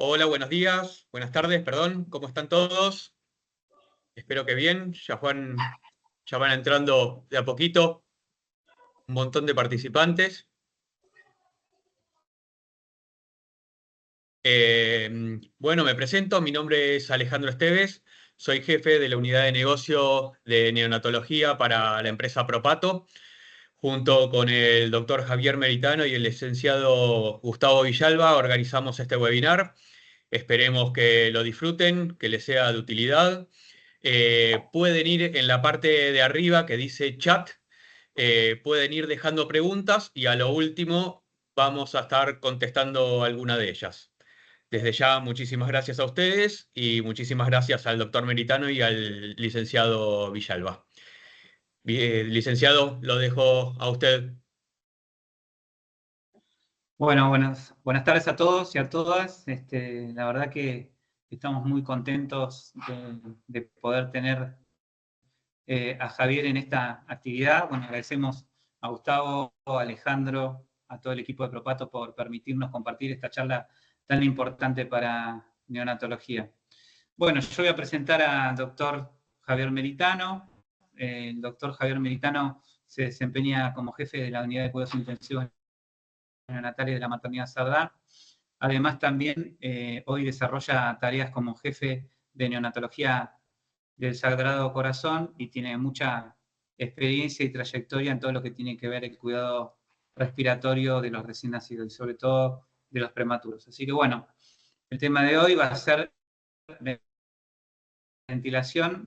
Hola, buenos días, buenas tardes, perdón, ¿cómo están todos? Espero que bien, ya van entrando de a poquito un montón de participantes. Bueno, me presento, mi nombre es Alejandro Esteves, soy jefe de la unidad de negocio de neonatología para la empresa Propato, junto con el doctor Javier Meritano y el licenciado Gustavo Villalba organizamos este webinar. Esperemos que lo disfruten, que les sea de utilidad. Pueden ir en la parte de arriba que dice chat, pueden ir dejando preguntas y a lo último vamos a estar contestando alguna de ellas. Desde ya, muchísimas gracias a ustedes y muchísimas gracias al doctor Meritano y al licenciado Villalba. Bien, licenciado, lo dejo a usted. Bueno, buenas tardes a todos y a todas. La verdad que estamos muy contentos de poder tener a Javier en esta actividad. Bueno, agradecemos a Gustavo, a Alejandro, a todo el equipo de Propato por permitirnos compartir esta charla tan importante para neonatología. Bueno, yo voy a presentar al doctor Javier Meritano. El doctor Javier Meritano se desempeña como jefe de la unidad de cuidados intensivos neonatales de la maternidad Sardá. Además, también hoy desarrolla tareas como jefe de neonatología del Sagrado Corazón y tiene mucha experiencia y trayectoria en todo lo que tiene que ver el cuidado respiratorio de los recién nacidos y sobre todo de los prematuros. Así que bueno, el tema de hoy va a ser ventilación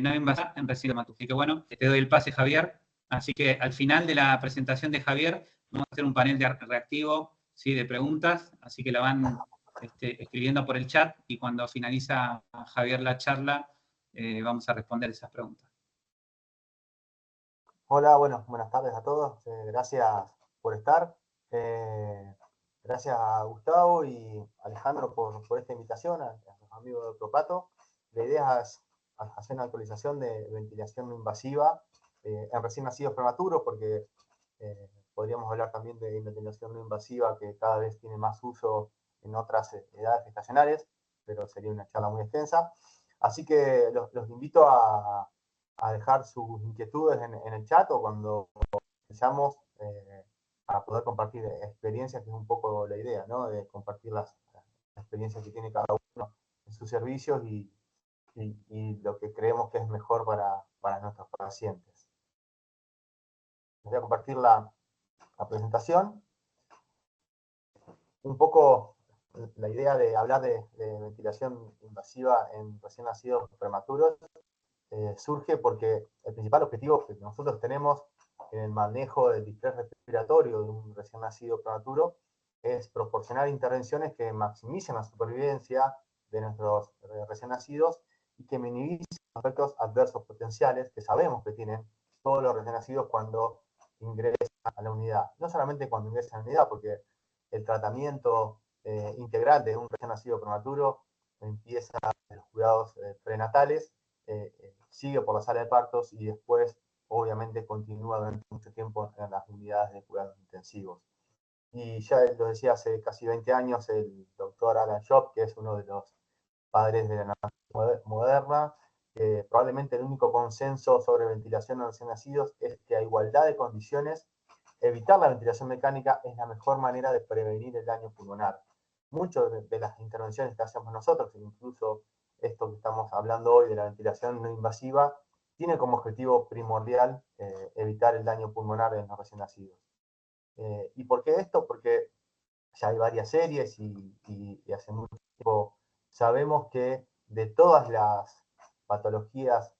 no invasiva en recién prematuros. Así que bueno, te doy el pase, Javier. Así que al final de la presentación de Javier vamos a hacer un panel de reactivo, ¿sí?, de preguntas, así que la van escribiendo por el chat y cuando finaliza Javier la charla vamos a responder esas preguntas. Hola, bueno, buenas tardes a todos. Gracias por estar. Eh, gracias a Gustavo y Alejandro por esta invitación, a los amigos de Propato. La idea es hacer una actualización de ventilación no invasiva en recién nacidos prematuros, porque podríamos hablar también de ventilación no invasiva que cada vez tiene más uso en otras edades gestacionales, pero sería una charla muy extensa. Así que los invito a dejar sus inquietudes en el chat o cuando empezamos a poder compartir experiencias, que es un poco la idea, ¿no? De compartir las experiencias que tiene cada uno en sus servicios y lo que creemos que es mejor para nuestros pacientes. Les voy a compartir la presentación. Un poco la idea de hablar de ventilación invasiva en recién nacidos prematuros surge porque el principal objetivo que nosotros tenemos en el manejo del distrés respiratorio de un recién nacido prematuro es proporcionar intervenciones que maximicen la supervivencia de nuestros recién nacidos y que minimicen los efectos adversos potenciales que sabemos que tienen todos los recién nacidos cuando ingresan a la unidad. No solamente cuando ingresan a la unidad, porque el tratamiento integral de un recién nacido prematuro empieza en los cuidados prenatales, sigue por la sala de partos y después, obviamente, continúa durante mucho tiempo en las unidades de cuidados intensivos. Y ya lo decía hace casi 20 años el doctor Alan Job, que es uno de los padres de la nación moderna, que probablemente el único consenso sobre ventilación en recién nacidos es que a igualdad de condiciones, evitar la ventilación mecánica es la mejor manera de prevenir el daño pulmonar. Muchas de las intervenciones que hacemos nosotros, incluso esto que estamos hablando hoy de la ventilación no invasiva, tiene como objetivo primordial evitar el daño pulmonar en los recién nacidos. ¿Y por qué esto? Porque ya hay varias series y hace mucho tiempo sabemos que de todas las patologías,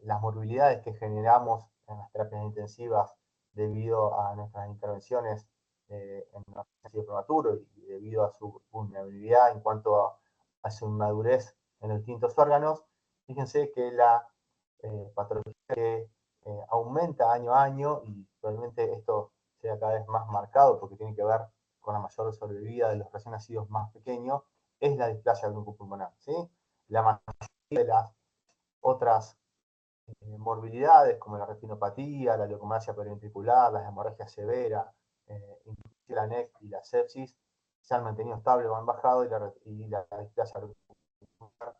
las morbilidades que generamos en las terapias intensivas debido a nuestras intervenciones en el nacido prematuro y debido a su vulnerabilidad en cuanto a su inmadurez en los distintos órganos, fíjense que la patología que aumenta año a año, y probablemente esto sea cada vez más marcado porque tiene que ver con la mayor sobrevida de los recién nacidos más pequeños, es la displasia broncopulmonar, ¿sí? La mayoría de las otras morbilidades, como la retinopatía, la leucoplasia periventricular, las hemorragias severas, la NEC y la sepsis se han mantenido estables o han bajado, y la displasia auricular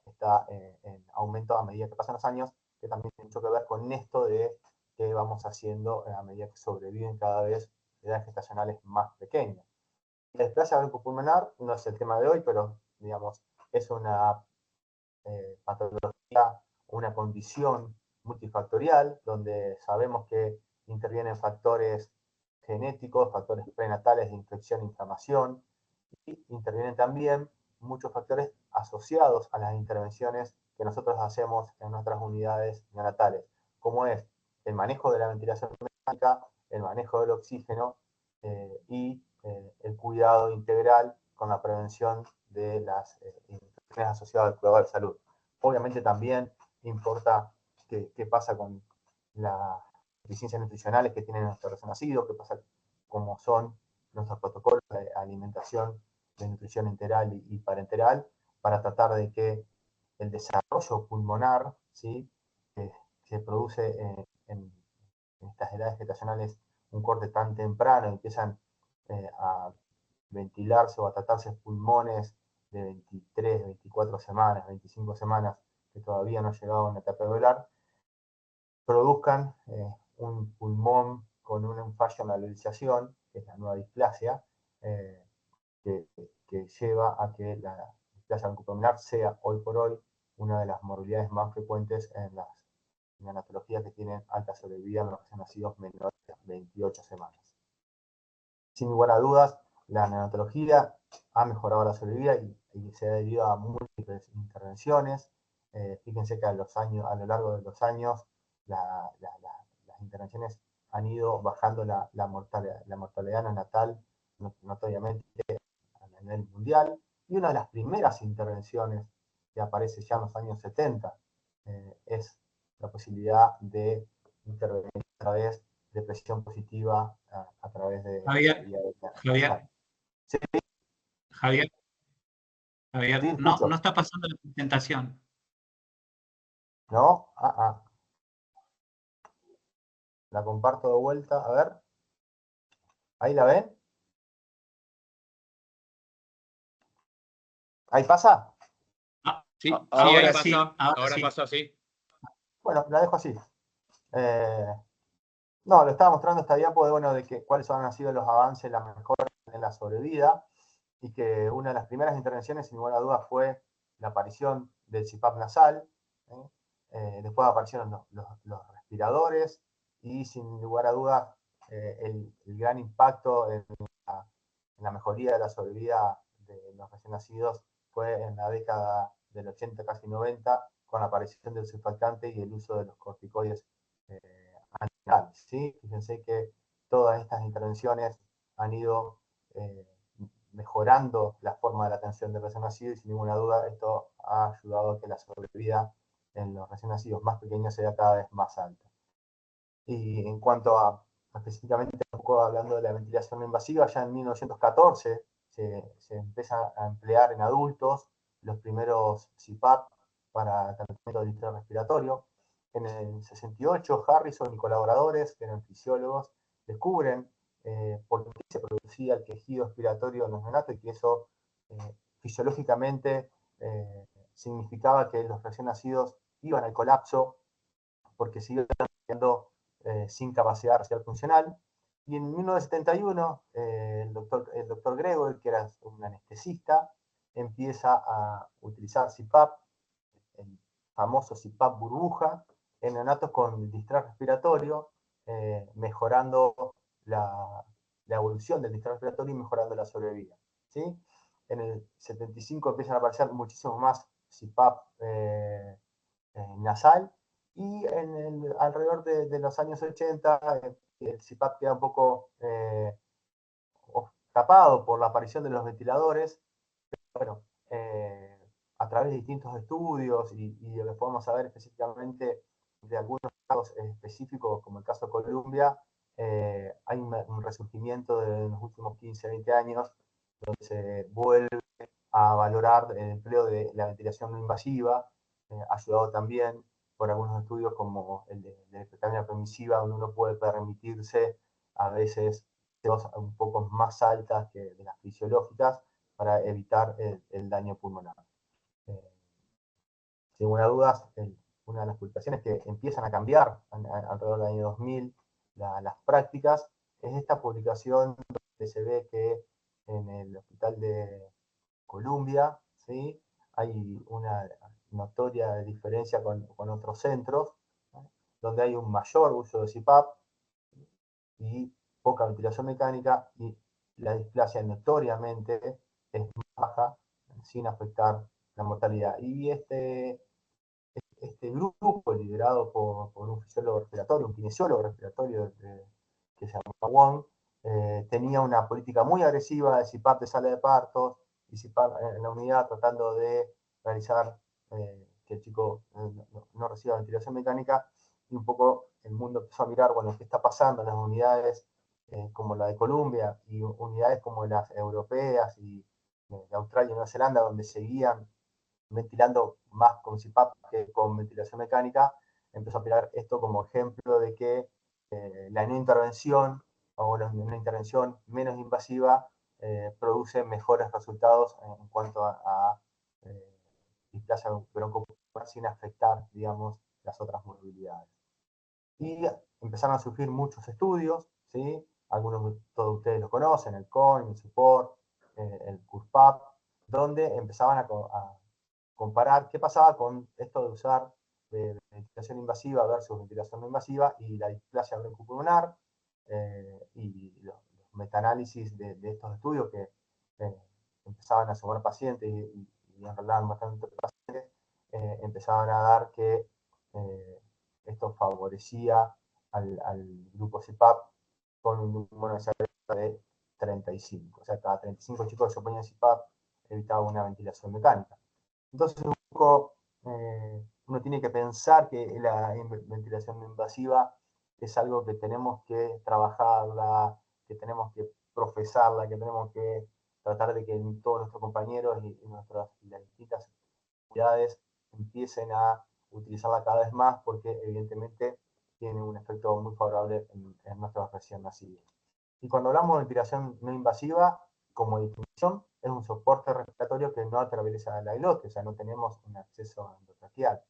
está en aumento a medida que pasan los años, que también tiene mucho que ver con esto de que vamos haciendo a medida que sobreviven cada vez edades gestacionales más pequeñas. La displasia bronco-pulmonar no es el tema de hoy, pero digamos, es una patología, una condición multifactorial, donde sabemos que intervienen factores genéticos, factores prenatales de infección e inflamación, y intervienen también muchos factores asociados a las intervenciones que nosotros hacemos en nuestras unidades neonatales, como es el manejo de la ventilación mecánica, el manejo del oxígeno y el cuidado integral con la prevención de las infecciones asociadas al cuidado de salud. Obviamente también importa qué pasa con las deficiencias nutricionales que tienen nuestros recién nacidos, qué pasa, cómo son nuestros protocolos de alimentación, de nutrición enteral y parenteral, para tratar de que el desarrollo pulmonar, ¿sí?, que se produce en estas edades gestacionales, un corte tan temprano, empiezan a ventilarse o a tratarse pulmones de 23, 24 semanas, 25 semanas, que todavía no han llegado a una etapa alveolar, produzcan un pulmón con un fallo en la alveolización, que es la nueva displasia, que lleva a que la displasia bronco-pulmonar sea hoy por hoy una de las morbilidades más frecuentes en las neonatologías que tienen alta sobrevida en los recién nacidos menores de 28 semanas. Sin lugar a dudas, la neonatología ha mejorado la sobrevida y se ha debido a múltiples intervenciones. Fíjense que a lo largo de los años las intervenciones han ido bajando la mortalidad neonatal notoriamente a nivel mundial, y una de las primeras intervenciones que aparece ya en los años 70 es la posibilidad de intervenir a través de presión positiva a través de Javier, Javier, sí, Javier, sí, no está pasando la presentación. ¿No? La comparto de vuelta, a ver. ¿Ahí la ven? ¿Ahí pasa? Sí, Ahora sí, sí, ahora pasa, sí. Bueno, la dejo así. No, lo estaba mostrando esta diapo de cuáles han sido los avances, la mejora en la sobrevida, y que una de las primeras intervenciones, sin lugar a dudas, fue la aparición del CPAP nasal. Después aparecieron los respiradores, y sin lugar a dudas el gran impacto en la mejoría de la sobrevida de los recién nacidos fue en la década del 80, casi 90, con la aparición del surfactante y el uso de los corticoides antinatales, ¿sí? Fíjense que todas estas intervenciones han ido mejorando la forma de la atención del recién nacido, y sin ninguna duda esto ha ayudado a que la sobrevida en los recién nacidos más pequeños sea cada vez más alta. Y en cuanto a específicamente, un poco hablando de la ventilación no invasiva, ya en 1914 se empieza a emplear en adultos los primeros CPAP para tratamiento de distrés respiratorio. En el 68, Harrison y colaboradores, que eran fisiólogos, descubren por qué se producía el quejido respiratorio en los neonatos, y que eso fisiológicamente significaba que los recién nacidos iban al colapso porque se iban quedando sin capacidad respiratoria funcional. Y en 1971, el doctor Gregory, que era un anestesista, empieza a utilizar CPAP, el famoso CPAP burbuja, en neonatos con distrés respiratorio, mejorando la evolución del distrés respiratorio y mejorando la sobrevida, ¿sí? En el 75 empiezan a aparecer muchísimos más CPAP nasal, y alrededor de los años 80 el CPAP queda un poco tapado por la aparición de los ventiladores. Bueno, a través de distintos estudios y lo que podemos saber específicamente de algunos casos específicos, como el caso de Colombia, hay un resurgimiento de los últimos 15, 20 años, donde se vuelve a valorar el empleo de la ventilación no invasiva, ayudado también por algunos estudios como el de hipercapnia permisiva, donde uno puede permitirse a veces un poco más altas que de las fisiológicas para evitar el daño pulmonar. Sin lugar a dudas, una de las publicaciones que empiezan a cambiar alrededor del año 2000 las prácticas es esta publicación donde se ve que en el hospital de Columbia, ¿sí?, hay una notoria diferencia con otros centros, ¿no?, donde hay un mayor uso de CPAP y poca ventilación mecánica, y la displasia notoriamente es más baja sin afectar la mortalidad. Y este grupo, liderado por un fisiólogo respiratorio, un kinesiólogo respiratorio que se llama Wong, tenía una política muy agresiva de CPAP de sala de partos y CPAP en la unidad, tratando de realizar que el chico no reciba ventilación mecánica, y un poco el mundo empezó a mirar, bueno, qué está pasando en las unidades como la de Columbia y unidades como las europeas y de Australia y Nueva Zelanda, donde seguían ventilando más con CPAP que con ventilación mecánica. Empezó a mirar esto como ejemplo de que la no intervención o una intervención menos invasiva produce mejores resultados en cuanto a displasia broncopulmonar sin afectar, digamos, las otras morbilidades. Y empezaron a surgir muchos estudios, ¿sí? Algunos de todos ustedes lo conocen, el COIN, el SUPPORT, el CURPAP, donde empezaban a comparar qué pasaba con esto de usar ventilación invasiva versus ventilación no invasiva y la displasia broncopulmonar, y los metaanálisis de estos estudios que empezaban a sumar pacientes y enrolaban bastante pacientes, empezaban a dar que esto favorecía al grupo CPAP con un número de 35. O sea, cada 35 chicos que se ponían CPAP evitaba una ventilación mecánica. Entonces, un poco uno tiene que pensar que la ventilación invasiva es algo que tenemos que trabajarla, que tenemos que profesarla, que tenemos que tratar de que todos nuestros compañeros y las distintas unidades empiecen a utilizarla cada vez más, porque evidentemente tiene un efecto muy favorable en nuestros recién nacidos. Y cuando hablamos de ventilación no invasiva, como definición, es un soporte respiratorio que no atraviesa la glotis, o sea, no tenemos un acceso endotraqueal.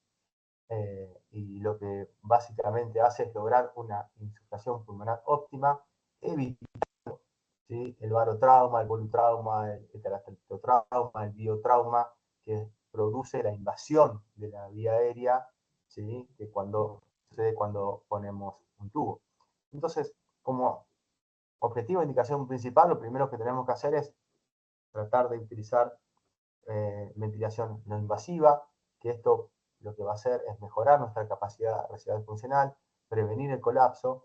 Y lo que básicamente hace es lograr una insuflación pulmonar óptima, evitando, ¿sí?, el barotrauma, el volutrauma, el heteractotrauma, el biotrauma, que produce la invasión de la vía aérea, ¿sí?, que sucede cuando ponemos un tubo. Entonces, como objetivo de indicación principal, lo primero que tenemos que hacer es tratar de utilizar ventilación no invasiva, que esto lo que va a hacer es mejorar nuestra capacidad respiratoria funcional, prevenir el colapso,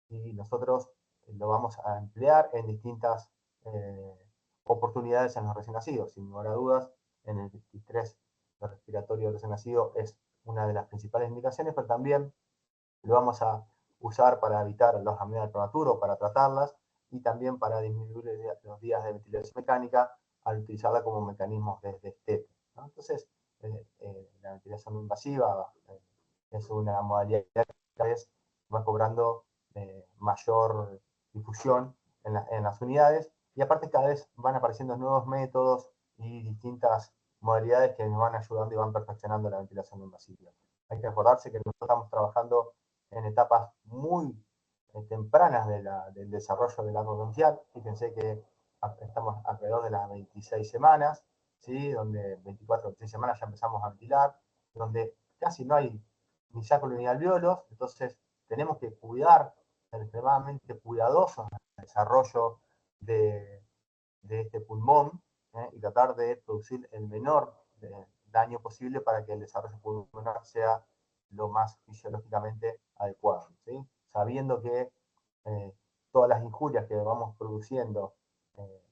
y nosotros lo vamos a emplear en distintas oportunidades en los recién nacidos. Sin lugar a dudas, en el distrés respiratorio recién nacido es una de las principales indicaciones, pero también lo vamos a usar para evitar los apneas prematuro, para tratarlas, y también para disminuir los días de ventilación mecánica al utilizarla como mecanismos de destete, ¿no? Entonces, la ventilación invasiva es una modalidad que cada vez va cobrando mayor difusión en las unidades, y aparte cada vez van apareciendo nuevos métodos y distintas modalidades que nos van ayudando y van perfeccionando la ventilación invasiva. Hay que acordarse que nosotros estamos trabajando en etapas muy tempranas del desarrollo del árbol bronquial. Fíjense que estamos alrededor de las 26 semanas, ¿sí?, donde 24 o 26 semanas ya empezamos a ventilar, donde casi no hay ni sacro ni alvéolos. Entonces tenemos que cuidar, ser extremadamente cuidadosos en el desarrollo de este pulmón, y tratar de producir el menor daño posible para que el desarrollo pulmonar sea lo más fisiológicamente adecuado, ¿sí? Sabiendo que todas las injurias que vamos produciendo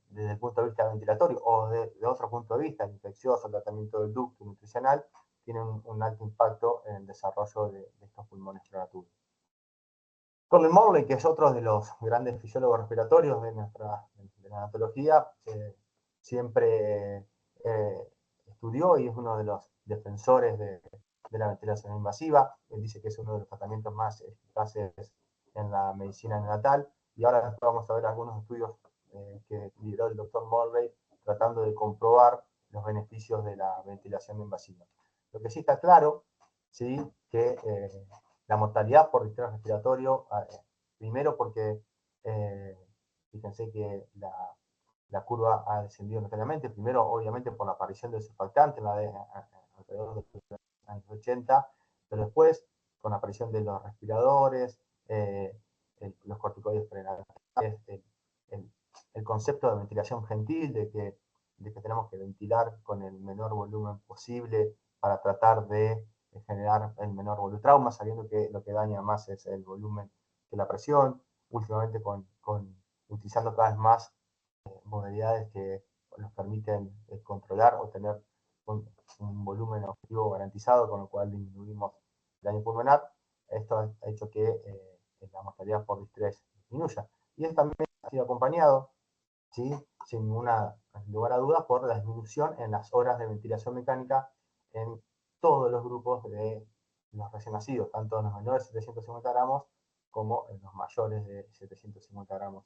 desde el punto de vista ventilatorio o de otro punto de vista, infeccioso, tratamiento del ducto nutricional, tienen un alto impacto en el desarrollo de estos pulmones prematuros. Colin Morley, que es otro de los grandes fisiólogos respiratorios de la neonatología, siempre estudió y es uno de los defensores de la ventilación invasiva. Él dice que es uno de los tratamientos más eficaces en la medicina neonatal, y ahora vamos a ver algunos estudios que lideró el doctor Mulvey tratando de comprobar los beneficios de la ventilación invasiva. Lo que sí está claro, ¿sí?, que la mortalidad por distrés respiratorio, primero porque fíjense que la curva ha descendido notoriamente, primero obviamente por la aparición del surfactante alrededor de los años 80, pero después con la aparición de los respiradores, los corticoides prenatales, el concepto de ventilación gentil, de que tenemos que ventilar con el menor volumen posible para tratar de generar el menor volumen de trauma, sabiendo que lo que daña más es el volumen que la presión, últimamente utilizando cada vez más modalidades que nos permiten controlar o tener un volumen objetivo garantizado, con lo cual disminuimos el daño pulmonar. Esto ha hecho que la mortalidad por distrés disminuya. Y esto también ha sido acompañado, ¿sí?, sin lugar a dudas, por la disminución en las horas de ventilación mecánica en todos los grupos de los recién nacidos, tanto en los menores de 750 gramos como en los mayores de 750 gramos.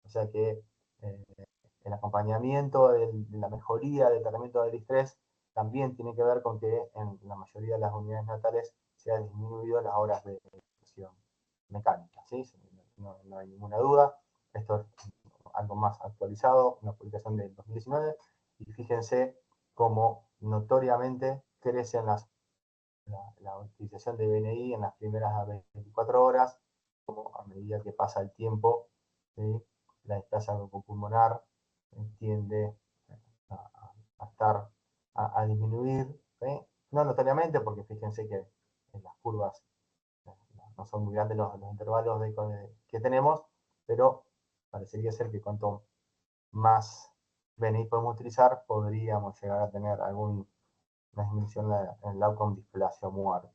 O sea que el acompañamiento de la mejoría del tratamiento del distrés también tiene que ver con que en la mayoría de las unidades natales se han disminuido las horas de ventilación mecánica, ¿sí? No hay ninguna duda. Esto es algo más actualizado, una publicación del 2019, y fíjense cómo notoriamente crecen la utilización de BNI en las primeras 24 horas, como a medida que pasa el tiempo, ¿sí?, la displasia pulmonar tiende a disminuir, ¿sí?, no notoriamente, porque fíjense que en las curvas no son muy grandes los intervalos que tenemos, pero parecería ser que cuanto más BNI podemos utilizar, podríamos llegar a tener alguna disminución en el outcome displasia o muerte.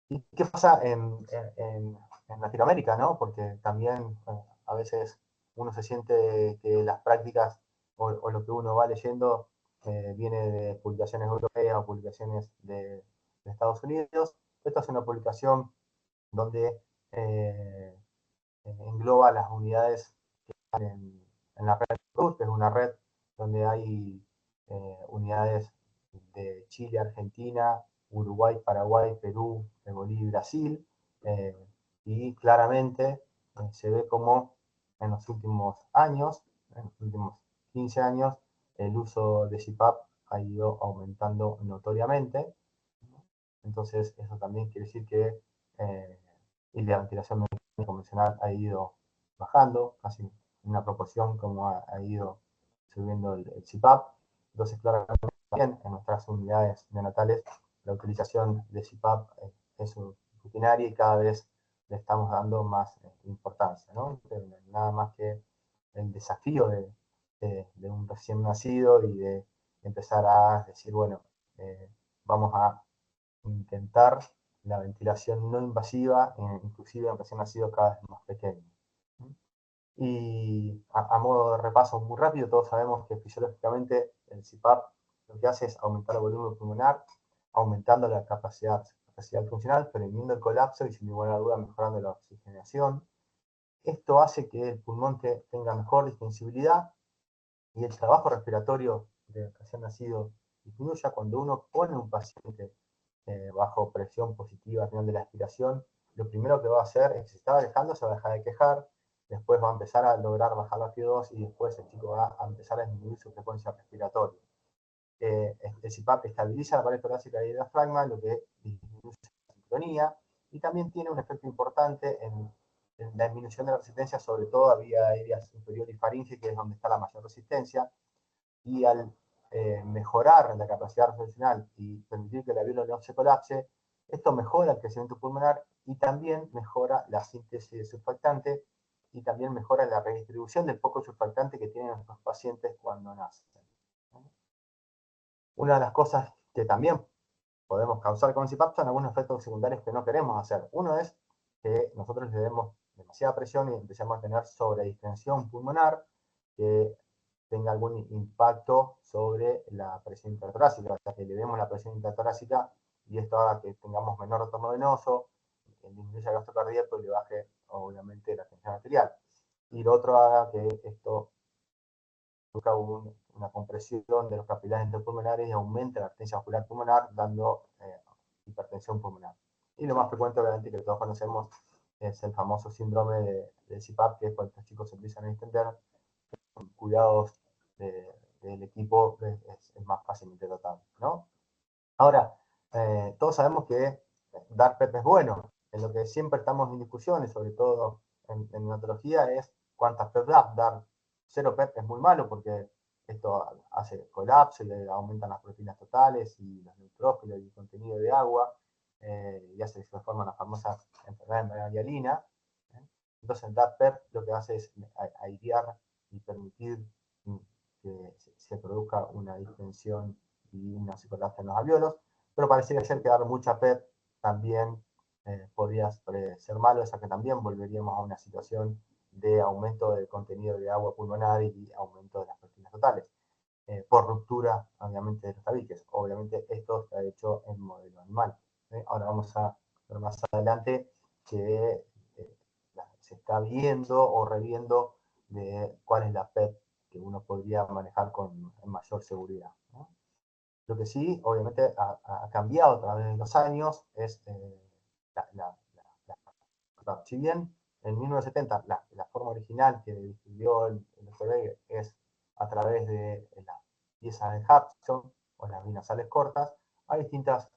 ¿Y qué pasa en Latinoamérica, no? Porque también a veces uno se siente que las prácticas o lo que uno va leyendo viene de publicaciones europeas o publicaciones de Estados Unidos. Esta es una publicación donde engloba las unidades que están en la red CRUZ, que es una red donde hay unidades de Chile, Argentina, Uruguay, Paraguay, Perú, Bolivia y Brasil, y claramente se ve como en los últimos años, en los últimos 15 años, el uso de CPAP ha ido aumentando notoriamente. Entonces, eso también quiere decir que la ventilación convencional ha ido bajando, casi en una proporción como ha ido subiendo el CPAP. Entonces, claramente, también en nuestras unidades neonatales, la utilización de CPAP es rutinaria y cada vez le estamos dando más importancia, ¿no? Nada más que el desafío de un recién nacido y de empezar a decir, bueno, vamos a intentar la ventilación no invasiva, inclusive en recién nacidos cada vez más pequeños. Y a modo de repaso muy rápido, todos sabemos que fisiológicamente el CPAP lo que hace es aumentar el volumen pulmonar, aumentando la capacidad funcional, previniendo el colapso y sin ninguna duda mejorando la oxigenación. Esto hace que el pulmón tenga mejor distensibilidad y el trabajo respiratorio de recién nacido disminuya. Cuando uno pone un paciente bajo presión positiva al final de la aspiración, lo primero que va a hacer es que si está alejando se va a dejar de quejar, después va a empezar a lograr bajar la FIO2 y después el chico va a empezar a disminuir su frecuencia respiratoria. El CPAP estabiliza la pared torácica y el diafragma, lo que disminuye la sincronía, y también tiene un efecto importante en la disminución de la resistencia, sobre todo a vía aérea inferior y faringe, que es donde está la mayor resistencia, y al mejorar la capacidad funcional y permitir que la alveolo no se colapse, esto mejora el crecimiento pulmonar y también mejora la síntesis de surfactante y también mejora la redistribución del poco surfactante que tienen nuestros pacientes cuando nacen. Una de las cosas que también podemos causar con CPAP son algunos efectos secundarios que no queremos hacer. Uno es que nosotros le demos demasiada presión y empecemos a tener sobredistensión pulmonar, que tenga algún impacto sobre la presión intertorácica, o sea, que le demos la presión intertorácica y esto haga que tengamos menor retorno venoso, disminuya el gasto cardíaco y le baje, obviamente, la tensión arterial. Y lo otro haga que esto produzca una compresión de los capilares interpulmonares y aumente la resistencia vascular pulmonar, dando hipertensión pulmonar. Y lo más frecuente, obviamente, que todos conocemos, es el famoso síndrome de CPAP, que es cuando los chicos se empiezan a distender, con cuidados del equipo es más fácilmente tratable, ¿no? Ahora, todos sabemos que dar PEP es bueno. En lo que siempre estamos en discusiones, sobre todo en neonatología, es cuántas PEP dar. Dar 0 PEP es muy malo porque esto hace colapso y aumentan las proteínas totales y los neutrófilos y el contenido de agua, y hace que se forman las famosas enfermedades de hialina. Entonces, dar PEP lo que hace es airear y permitir que se produzca una distensión y una psicología en los alvéolos, pero pareciera ser que dar mucha PEP también podría ser malo, ya que también volveríamos a una situación de aumento del contenido de agua pulmonar y aumento de las proteínas totales, por ruptura, obviamente, de los tabiques. Obviamente esto está hecho en modelo animal. Ahora vamos a ver más adelante que se está viendo o reviendo de cuál es la PEP que uno podría manejar con mayor seguridad, ¿no? Lo que sí, obviamente, ha cambiado a través de los años es si bien en 1970 la forma original que describió el Dr. es a través de las piezas de Hudson o las binasales cortas, hay distintas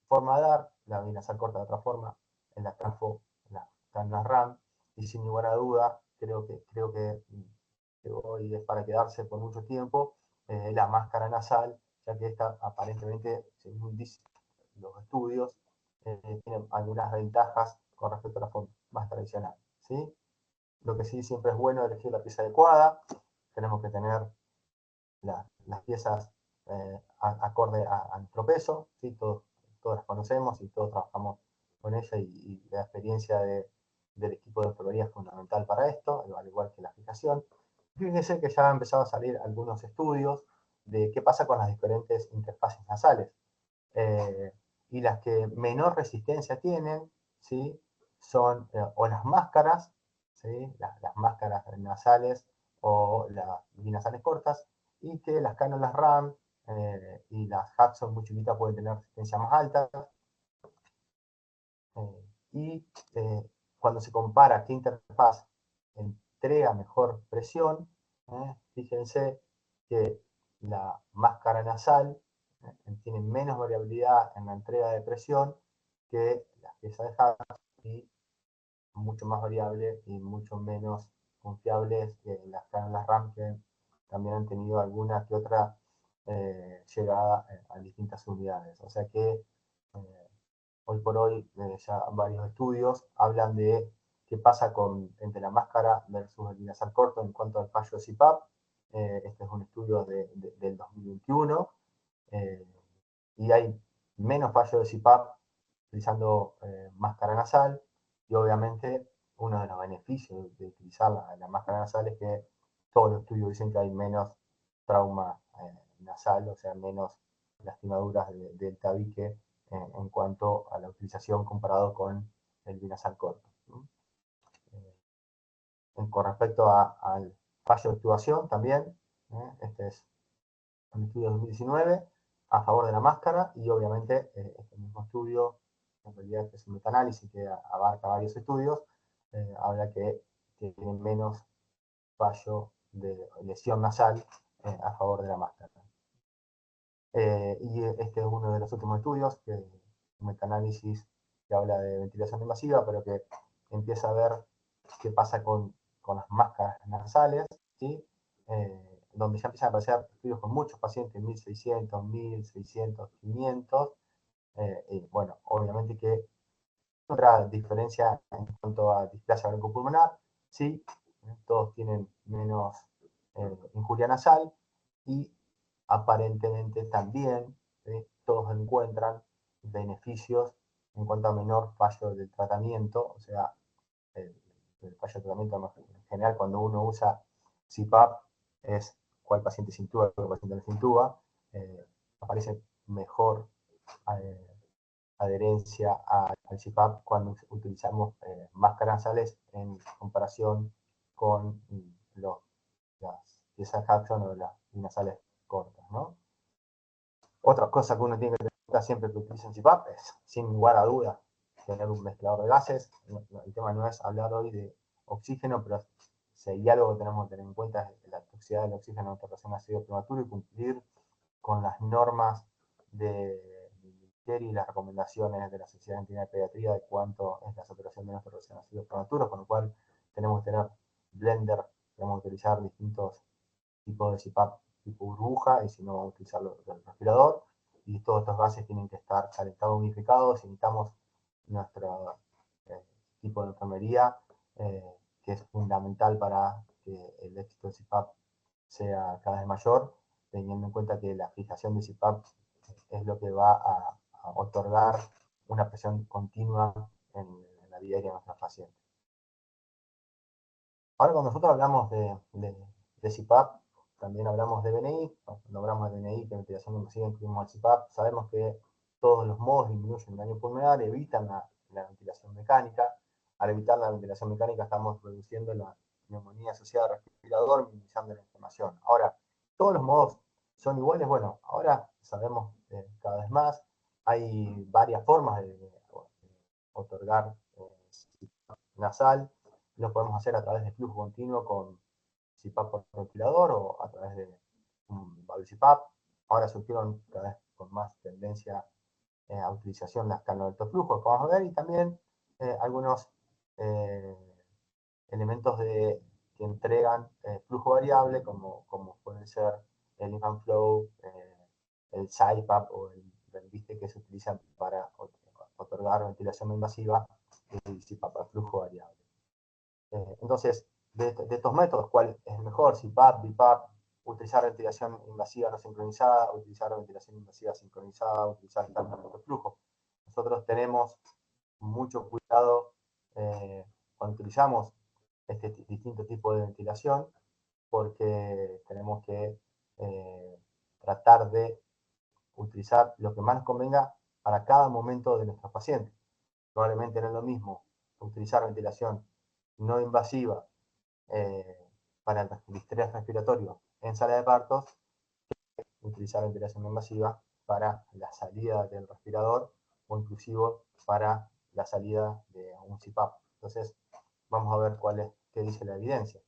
formas de dar, la binasal corta de otra forma, en la CANFO, en la RAM, y sin lugar a duda, creo que hoy es para quedarse por mucho tiempo, la máscara nasal, ya que esta aparentemente, según dicen los estudios, tiene algunas ventajas con respecto a la forma más tradicional, ¿sí? Lo que sí siempre es bueno elegir la pieza adecuada, tenemos que tener las piezas acorde a nuestro peso, ¿sí? Todos las conocemos y todos trabajamos con ella y la experiencia del equipo de enfermería es fundamental para esto, al igual que la fijación. Fíjense que ya han empezado a salir algunos estudios de qué pasa con las diferentes interfaces nasales. Y las que menor resistencia tienen, ¿sí? Son o las máscaras, ¿sí? Las máscaras nasales o las binasales cortas, y que las cánulas RAM y las Hudson muy chiquitas pueden tener resistencia más alta. Y cuando se compara qué interfaz entrega mejor presión, fíjense que la máscara nasal tiene menos variabilidad en la entrega de presión que las piezas de Hudson y mucho más variable y mucho menos confiables que las cánulas RAM, que también han tenido alguna que otra llegada a distintas unidades. O sea que hoy por hoy ya varios estudios hablan de qué pasa entre la máscara versus el binasal corto en cuanto al fallo de CPAP. Este es un estudio del 2021 y hay menos fallo de CPAP utilizando máscara nasal, y obviamente uno de los beneficios de utilizar la máscara nasal es que todos los estudios dicen que hay menos trauma nasal, o sea, menos lastimaduras del tabique en cuanto a la utilización comparado con el binasal corto. Con respecto al fallo de actuación también, este es un estudio de 2019 a favor de la máscara, y obviamente este mismo estudio, en realidad es un metaanálisis que abarca varios estudios, habla que tiene menos fallo de lesión nasal a favor de la máscara. Y este es uno de los últimos estudios, un metaanálisis que habla de ventilación invasiva, pero que empieza a ver qué pasa con las máscaras nasales, ¿sí? Donde ya empiezan a aparecer estudios con muchos pacientes, 1600, 1600, 500, y bueno, obviamente que otra diferencia en cuanto a displasia broncopulmonar, sí, todos tienen menos injuria nasal, y aparentemente también todos encuentran beneficios en cuanto a menor fallo del tratamiento, o sea, el fallo del tratamiento en general cuando uno usa CPAP es cuál paciente se intuba, cuál paciente no se intuba, aparece mejor adherencia al CPAP cuando utilizamos máscaras nasales en comparación con las piezas Hudson o las nasales cortas, ¿no? Otra cosa que uno tiene que tener en cuenta siempre que utiliza un CPAP es, sin lugar a dudas, tener un mezclador de gases. El tema no es hablar hoy de oxígeno, pero si hay algo que tenemos que tener en cuenta es la toxicidad del oxígeno en recién nacido prematuro y cumplir con las normas del Ministerio y las recomendaciones de la Sociedad Argentina de Pediatría de cuánto es la saturación de nuestros recién nacidos prematuros, con lo cual tenemos que tener blender, tenemos que utilizar distintos tipos de CPAP tipo burbuja, y si no vamos a utilizar el respirador, y todos estos gases tienen que estar calentados, unificados, y necesitamos nuestro tipo de enfermería, que es fundamental para que el éxito del CPAP sea cada vez mayor, teniendo en cuenta que la fijación de CPAP es lo que va a otorgar una presión continua en la vida diaria de nuestros pacientes. Ahora, cuando nosotros hablamos de CPAP, también hablamos de BNI. Cuando hablamos de BNI, que ventilación invasiva, incluimos el CPAP. Sabemos que todos los modos disminuyen el daño pulmonar, evitan la ventilación mecánica. Al evitar la ventilación mecánica, estamos reduciendo la neumonía asociada al respirador, minimizando la inflamación. Ahora, ¿todos los modos son iguales? Bueno, ahora sabemos cada vez más. Hay varias formas de otorgar CPAP nasal. Lo podemos hacer a través de flujo continuo con CPAP por ventilador o a través de un CPAP. Ahora surgieron cada vez con más tendencia a utilización las cánulas de alto flujo, como vamos a ver, y también algunos elementos que entregan flujo variable, como pueden ser el Infant Flow, el CyPAP o el Viste, que se utilizan para otorgar ventilación no invasiva, y CPAP a flujo variable. Entonces, de estos métodos, ¿cuál es el mejor? CPAP, BiPAP, utilizar ventilación invasiva no sincronizada, utilizar ventilación invasiva sincronizada, utilizar tratamiento de flujo. Nosotros tenemos mucho cuidado cuando utilizamos este distinto tipo de ventilación, porque tenemos que tratar de utilizar lo que más nos convenga para cada momento de nuestros pacientes. Probablemente no es lo mismo utilizar ventilación no invasiva para el distrés respiratorio en sala de partos, utilizar ventilación no invasiva para la salida del respirador o inclusive para la salida de un CPAP. Entonces, vamos a ver qué dice la evidencia.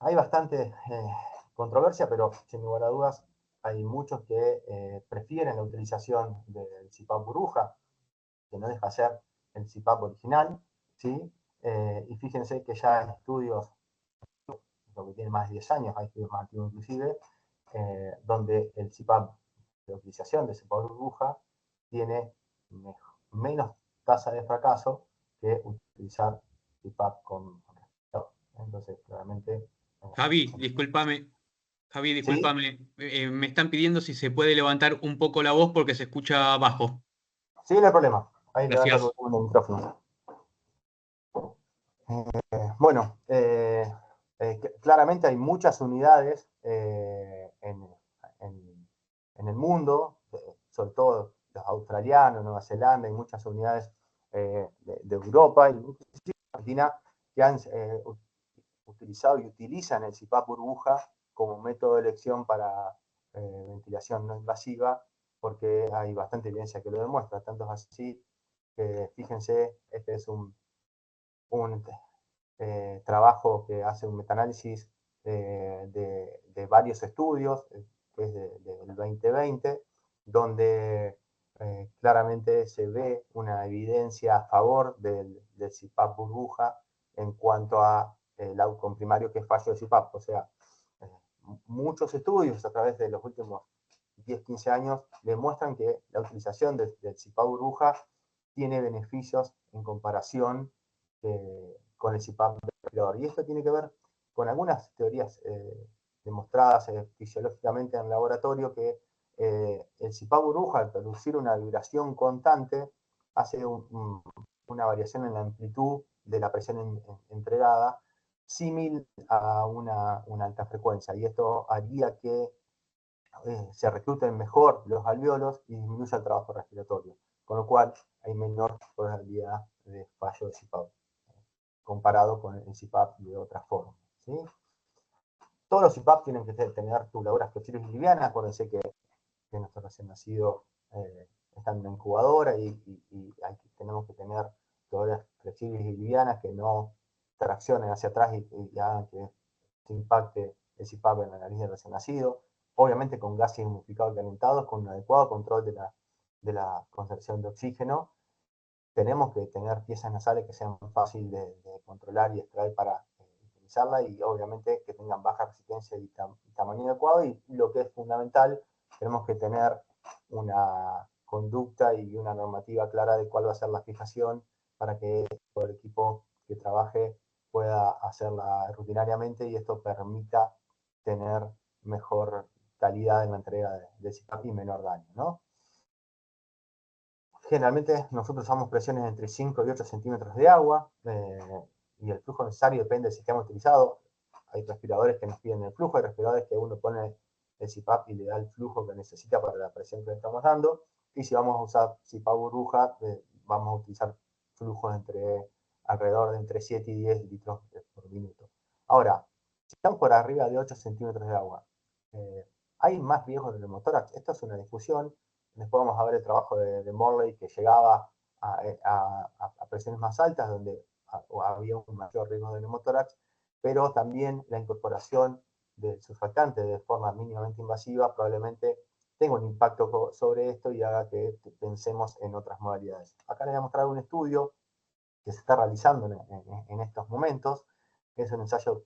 Hay bastante controversia, pero sin lugar a dudas hay muchos que prefieren la utilización del CPAP burbuja, que no deja de ser el CPAP original, ¿sí? Y fíjense que ya en estudios, lo que tiene más de 10 años, hay estudios más antiguos inclusive, donde el CPAP de utilización de CPAP burbuja tiene menos tasa de fracaso que utilizar CPAP con respirador. Entonces, claramente... Javi, discúlpame, ¿Sí? me están pidiendo si se puede levantar un poco la voz porque se escucha bajo. Sí, no hay problema. Ahí levanta el Gracias. volumen del micrófono. Bueno, claramente hay muchas unidades en el mundo, sobre todo los australianos, Nueva Zelanda, hay muchas unidades de Europa, inclusive Argentina, que han utilizado y utilizan el CPAP burbuja como método de elección para ventilación no invasiva, porque hay bastante evidencia que lo demuestra. Tanto es así que, fíjense, este es un trabajo que hace un metaanálisis de varios estudios, que es del 2020, donde claramente se ve una evidencia a favor del CPAP burbuja en cuanto a el outcome primario, que es fallo de CPAP. O sea, muchos estudios a través de los últimos 10-15 años demuestran que la utilización del CPAP burbuja tiene beneficios en comparación con el CPAP respirador. Y esto tiene que ver con algunas teorías demostradas fisiológicamente en el laboratorio, que el CPAP burbuja, al producir una vibración constante, hace una variación en la amplitud de la presión entregada, símil a una alta frecuencia. Y esto haría que se recluten mejor los alvéolos y disminuya el trabajo respiratorio. con lo cual hay menor probabilidad de fallo de CPAP comparado con el CPAP de otra forma, ¿sí? Todos los CPAP tienen que tener tubuladoras flexibles y livianas. Acuérdense que nuestros recién nacidos están en una incubadora y tenemos que tener tubuladoras flexibles y livianas que no traccionen hacia atrás y hagan que se impacte el CPAP en la nariz del recién nacido. Obviamente con gases humidificados y calentados, con un adecuado control de la conservación de oxígeno. Tenemos que tener piezas nasales que sean fáciles de controlar y extraer para utilizarla, y obviamente que tengan baja resistencia y tamaño adecuado. Y lo que es fundamental, tenemos que tener una conducta y una normativa clara de cuál va a ser la fijación para que todo el equipo que trabaje pueda hacerla rutinariamente y esto permita tener mejor calidad en la entrega del CPAP y menor daño, ¿no? Generalmente nosotros usamos presiones entre 5 y 8 centímetros de agua, y el flujo necesario depende del sistema utilizado. Hay respiradores que nos piden el flujo, hay respiradores que uno pone el CPAP y le da el flujo que necesita para la presión que le estamos dando, y si vamos a usar CPAP burbuja, vamos a utilizar flujos alrededor de entre 7 y 10 litros por minuto. Ahora, si están por arriba de 8 centímetros de agua, ¿hay más riesgo del hemotórax? Esto es una discusión. Después vamos a ver el trabajo de Morley, que llegaba a presiones más altas, donde había un mayor riesgo de neumotórax, pero también la incorporación del surfactante de forma mínimamente invasiva probablemente tenga un impacto sobre esto y haga que pensemos en otras modalidades. Acá les voy a mostrar un estudio que se está realizando en estos momentos, que es un ensayo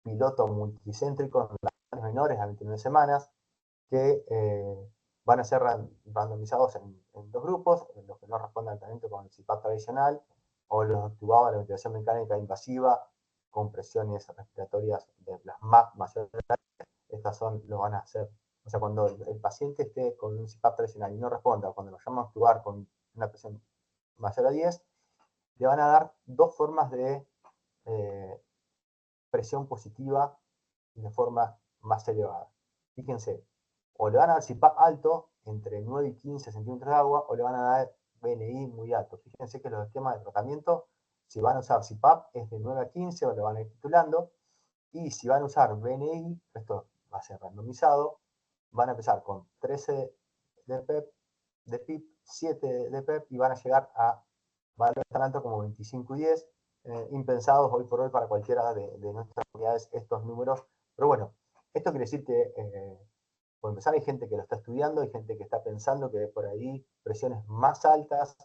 piloto multicéntrico en las menores a 29 semanas, que van a ser randomizados en dos grupos, los que no responden al tratamiento con el CPAP tradicional o los tubados de la ventilación mecánica invasiva con presiones respiratorias de las mayores. Estas los van a hacer, o sea, cuando el paciente esté con un CPAP tradicional y no responda, cuando lo llaman a tubar con una presión mayor a 10, le van a dar dos formas de presión positiva de forma más elevada. Fíjense, o le van a dar CPAP alto, entre 9 y 15 centímetros de agua, o le van a dar BNI muy alto. Fíjense que los esquemas de tratamiento, si van a usar CPAP, es de 9 a 15, o lo van a ir titulando, y si van a usar BNI, esto va a ser randomizado, van a empezar con 13 de PIP, 7 de PEP, y van a llegar a valores tan altos como 25 y 10, impensados hoy por hoy para cualquiera de nuestras unidades estos números. Pero bueno, esto quiere decir que por empezar, hay gente que lo está estudiando, hay gente que está pensando que por ahí presiones más altas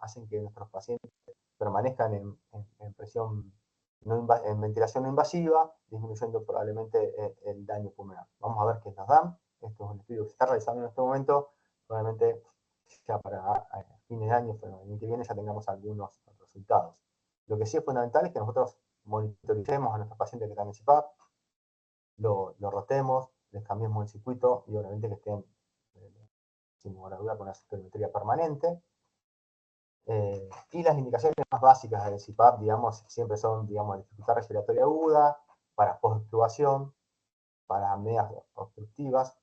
hacen que nuestros pacientes permanezcan en presión en ventilación no invasiva, disminuyendo probablemente el daño pulmonar. Vamos a ver qué nos dan. Esto es un estudio que se está realizando en este momento. Probablemente ya para fines de año, pero el año que viene ya tengamos algunos resultados. Lo que sí es fundamental es que nosotros monitoricemos a nuestros pacientes que están en CPAP, lo rotemos, les cambiemos el circuito y obviamente que estén sin ninguna duda con una citometría permanente. Y las indicaciones más básicas del CPAP, digamos, siempre son, digamos, dificultad respiratoria aguda, para post-obtubación, para apneas obstructivas.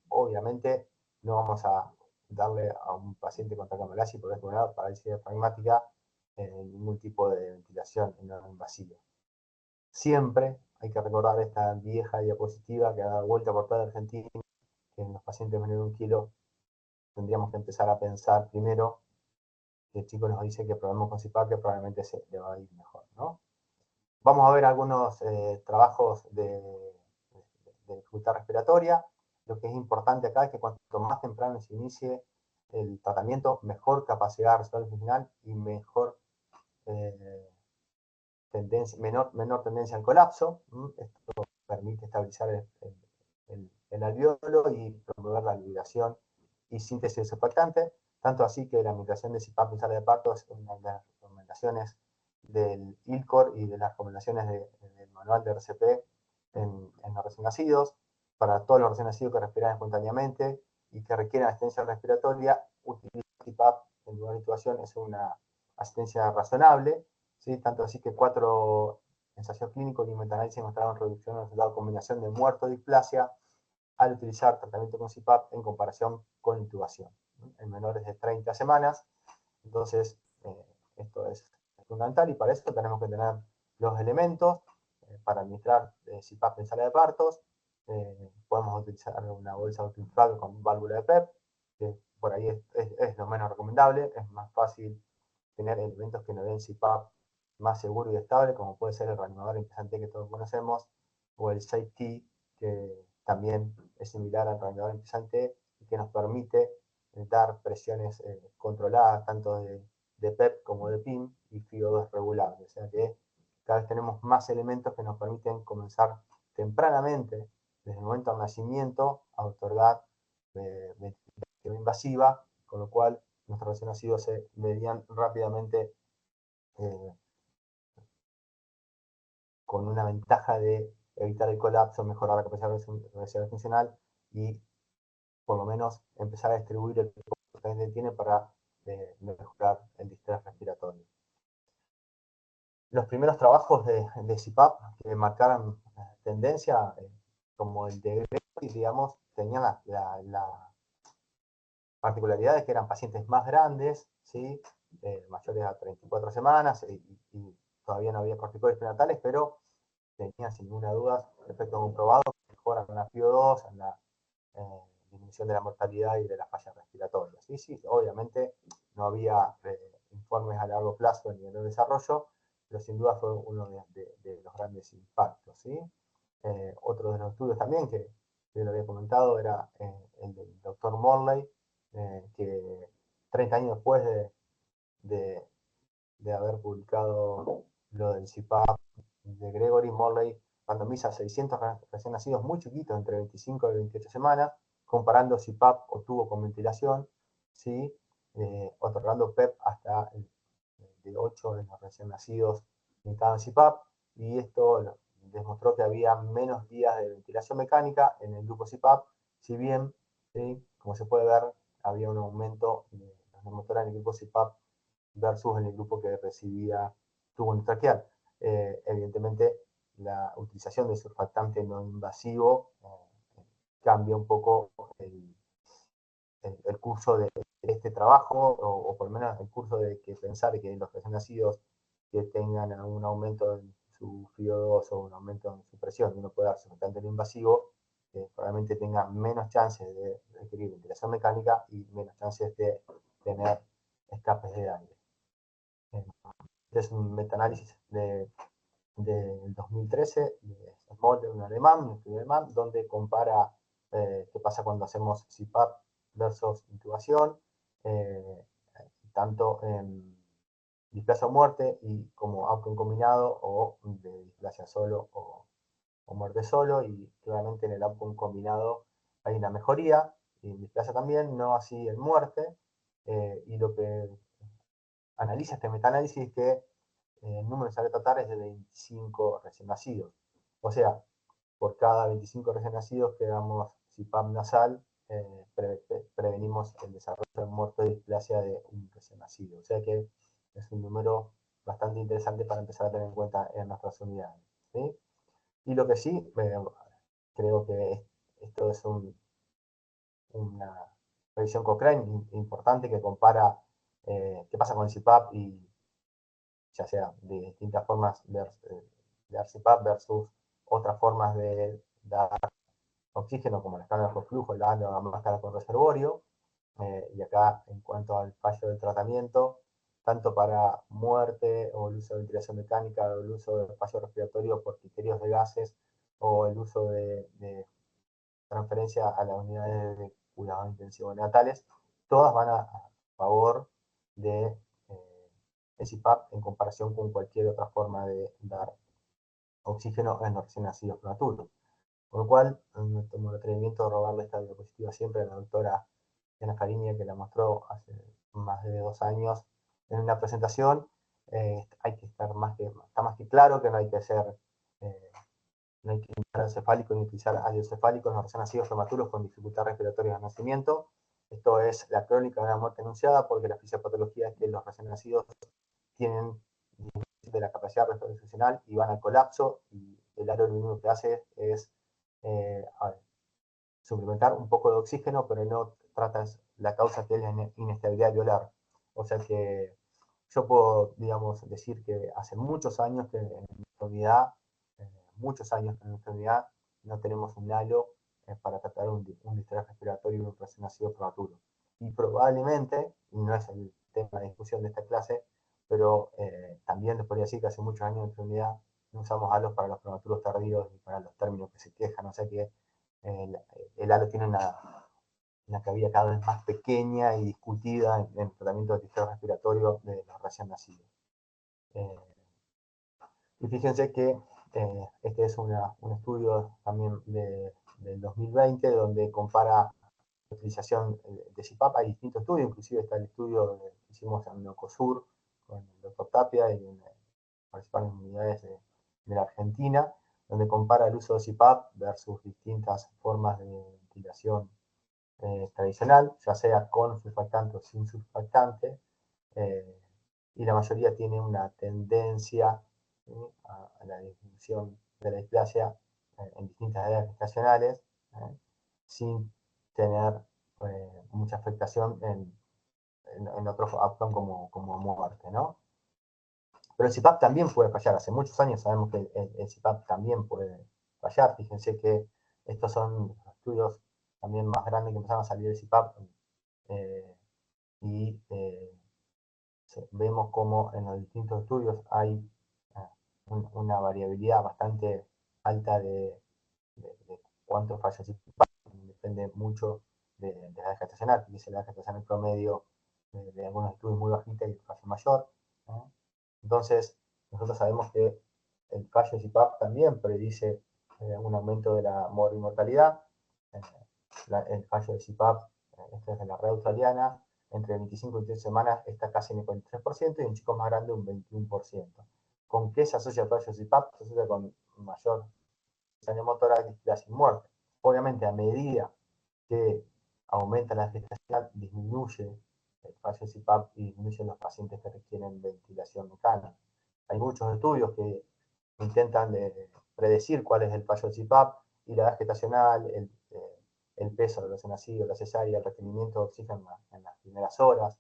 Obviamente no vamos a darle a un paciente con tracomalacia por una parálisis diafragmática ningún tipo de ventilación no invasiva. Siempre hay que recordar esta vieja diapositiva que ha dado vuelta por toda Argentina, que en los pacientes menores de 1 kilo tendríamos que empezar a pensar primero que el chico nos dice que probemos con CPAP, que probablemente se le va a ir mejor, ¿no? Vamos a ver algunos trabajos de dificultad respiratoria. Lo que es importante acá es que cuanto más temprano se inicie el tratamiento, mejor capacidad respiratoria funcional y mejor menor tendencia al colapso. Esto permite estabilizar el alveolo y promover la liberación y síntesis de surfactante. Tanto así que la administración de CPAP en sala de parto es una de las recomendaciones del ILCOR y de las recomendaciones del manual de RCP en los recién nacidos. Para todos los recién nacidos que respiran espontáneamente y que requieren asistencia respiratoria, utilizar CPAP en lugar de intubación es una asistencia razonable, ¿sí? Tanto así que 4 ensayos clínicos y un metaanálisis mostraron reducción del resultado de combinación de muerto y displasia al utilizar tratamiento con CPAP en comparación con intubación. en menores de 30 semanas. Entonces, esto es fundamental y para eso tenemos que tener los elementos para administrar CPAP en sala de partos. Podemos utilizar una bolsa autoinflable con válvula de PEP, que por ahí es lo menos recomendable. Es más fácil tener elementos que nos den CPAP más seguro y estable, como puede ser el reanimador empezante que todos conocemos, o el SafeT, que también es similar al reanimador empezante y que nos permite dar presiones controladas, tanto de PEP como de PIM, y FIO2 regulables. O sea que cada vez tenemos más elementos que nos permiten comenzar tempranamente, desde el momento del nacimiento, a otorgar ventilación invasiva, con lo cual nuestros recién nacidos se verían rápidamente con una ventaja de evitar el colapso, mejorar la capacidad respiratoria funcional y por lo menos empezar a distribuir el que tiene para mejorar el distrés respiratorio. Los primeros trabajos de CPAP que marcaron tendencia, como el de Gregory, digamos, tenían la particularidad de que eran pacientes más grandes, ¿sí? Mayores a 34 semanas, y todavía no había corticoides prenatales, pero tenían sin ninguna duda efectos comprobados que mejoran en la FIO2, en la disminución de la mortalidad y de las fallas respiratorias. Sí, obviamente no había informes a largo plazo ni de desarrollo, pero sin duda fue uno de los grandes impactos. ¿Sí? Otro de los estudios también que lo había comentado era el del doctor Morley, que 30 años después de haber publicado lo del CPAP de Gregory, Morley randomiza 600 recién nacidos muy chiquitos, entre 25 y 28 semanas, comparando CPAP o tubo con ventilación, ¿sí? Otorgando PEP hasta de 8 de los recién nacidos necesitaban CPAP, y esto demostró que había menos días de ventilación mecánica en el grupo CPAP, si bien, ¿sí? Como se puede ver, había un aumento de los neumotórax en el grupo CPAP versus en el grupo que recibía tubo endotraqueal. Evidentemente, la utilización de surfactante no invasivo cambia un poco el curso de este trabajo, o por lo menos el curso de que pensar que los recién nacidos que tengan un aumento en su FIO2 o un aumento en su presión y no puede dar surfactante no invasivo, probablemente tenga menos chances de requerir ventilación mecánica y menos chances de tener escapes de aire. Este es un metaanálisis del 2013 de Smolder, un estudio alemán, donde compara qué pasa cuando hacemos CPAP versus intubación, tanto en displasia o muerte y como outcome combinado, o de displasia solo o muerte solo, y claramente en el outcome combinado hay una mejoría, y en displasia también, no así en muerte, y lo que analiza este metaanálisis es que el número necesario a tratar es de 25 recién nacidos. O sea, por cada 25 recién nacidos que damos CPAP nasal, prevenimos el desarrollo de muerte de displasia de un recién nacido. O sea que es un número bastante interesante para empezar a tener en cuenta en nuestras unidades. ¿Sí? Y lo que sí, creo que esto es una revisión Cochrane importante que compara qué pasa con el CPAP, y ya sea de distintas formas de dar CPAP versus otras formas de dar oxígeno, como la escáner por flujo, la máscara con reservorio. Y acá, en cuanto al fallo del tratamiento, tanto para muerte o el uso de ventilación mecánica, o el uso de fallo respiratorio por criterios de gases, o el uso de transferencia a las unidades de cuidado intensivo neonatales, todas van a favor de el CPAP en comparación con cualquier otra forma de dar oxígeno en los recién nacidos prematuros. Por lo cual, me tomo el atrevimiento de robarle esta diapositiva siempre a la doctora Diana Fariña, que la mostró hace más de 2 años en una presentación. Hay que estar está más que claro que no hay que hacer, no hay que utilizar encefálico ni utilizar adiocefálico en los recién nacidos prematuros con dificultad respiratoria de nacimiento. Esto es la crónica de una muerte anunciada, porque la fisiopatología es que los recién nacidos tienen de la capacidad respiratoria funcional y van al colapso, y el aro lo único que hace es suplementar un poco de oxígeno, pero no trata la causa, que es la inestabilidad alveolar. O sea que yo puedo, digamos, decir que hace muchos años que en nuestra unidad, no tenemos un halo para tratar un distrés respiratorio y un recién nacido prematuro. Y probablemente, y no es el tema de discusión de esta clase, pero también les podría decir que hace muchos años en nuestra unidad no usamos halos para los prematuros tardíos y para los términos que se quejan. O sea que el halo tiene una cabida cada vez más pequeña y discutida en el tratamiento del distrés respiratorio de los recién nacidos. Y fíjense que este es un estudio también del 2020, donde compara la utilización de CPAP. Hay distintos estudios, inclusive está el estudio que hicimos en Neocosur con el doctor Tapia y participaron en unidades de la Argentina, donde compara el uso de CPAP versus distintas formas de ventilación tradicional, ya sea con surfactante o sin surfactante, y la mayoría tiene una tendencia a la disminución de la displasia en distintas edades gestacionales, sin tener mucha afectación en otros outcomes como muerte, ¿no? Pero el CPAP también puede fallar. Hace muchos años sabemos que el CPAP también puede fallar. Fíjense que estos son estudios también más grandes que empezaron a salir del CPAP, y vemos como en los distintos estudios hay una variabilidad bastante alta de cuántos fallos CPAP. Depende mucho de la edad gestacional. Dice la edad gestacional promedio de algunos estudios muy bajita y el fallo mayor, ¿no? Entonces, nosotros sabemos que el fallo de CPAP también predice un aumento de la mortalidad. El fallo de CPAP, este es de la red australiana, entre 25 y 30 semanas está casi en el 43% y en chicos más grandes un 21%. ¿Con qué se asocia el fallo de CPAP? Se asocia con mayor daño motora, displasia y muerte. Obviamente, a medida que aumenta la gestacional, disminuye el fallo de CPAP y disminuyen los pacientes que requieren ventilación mecánica. Hay muchos estudios que intentan predecir cuál es el fallo de CPAP, y la edad gestacional, el peso del recién nacido, la cesárea, el requerimiento de oxígeno en las primeras horas,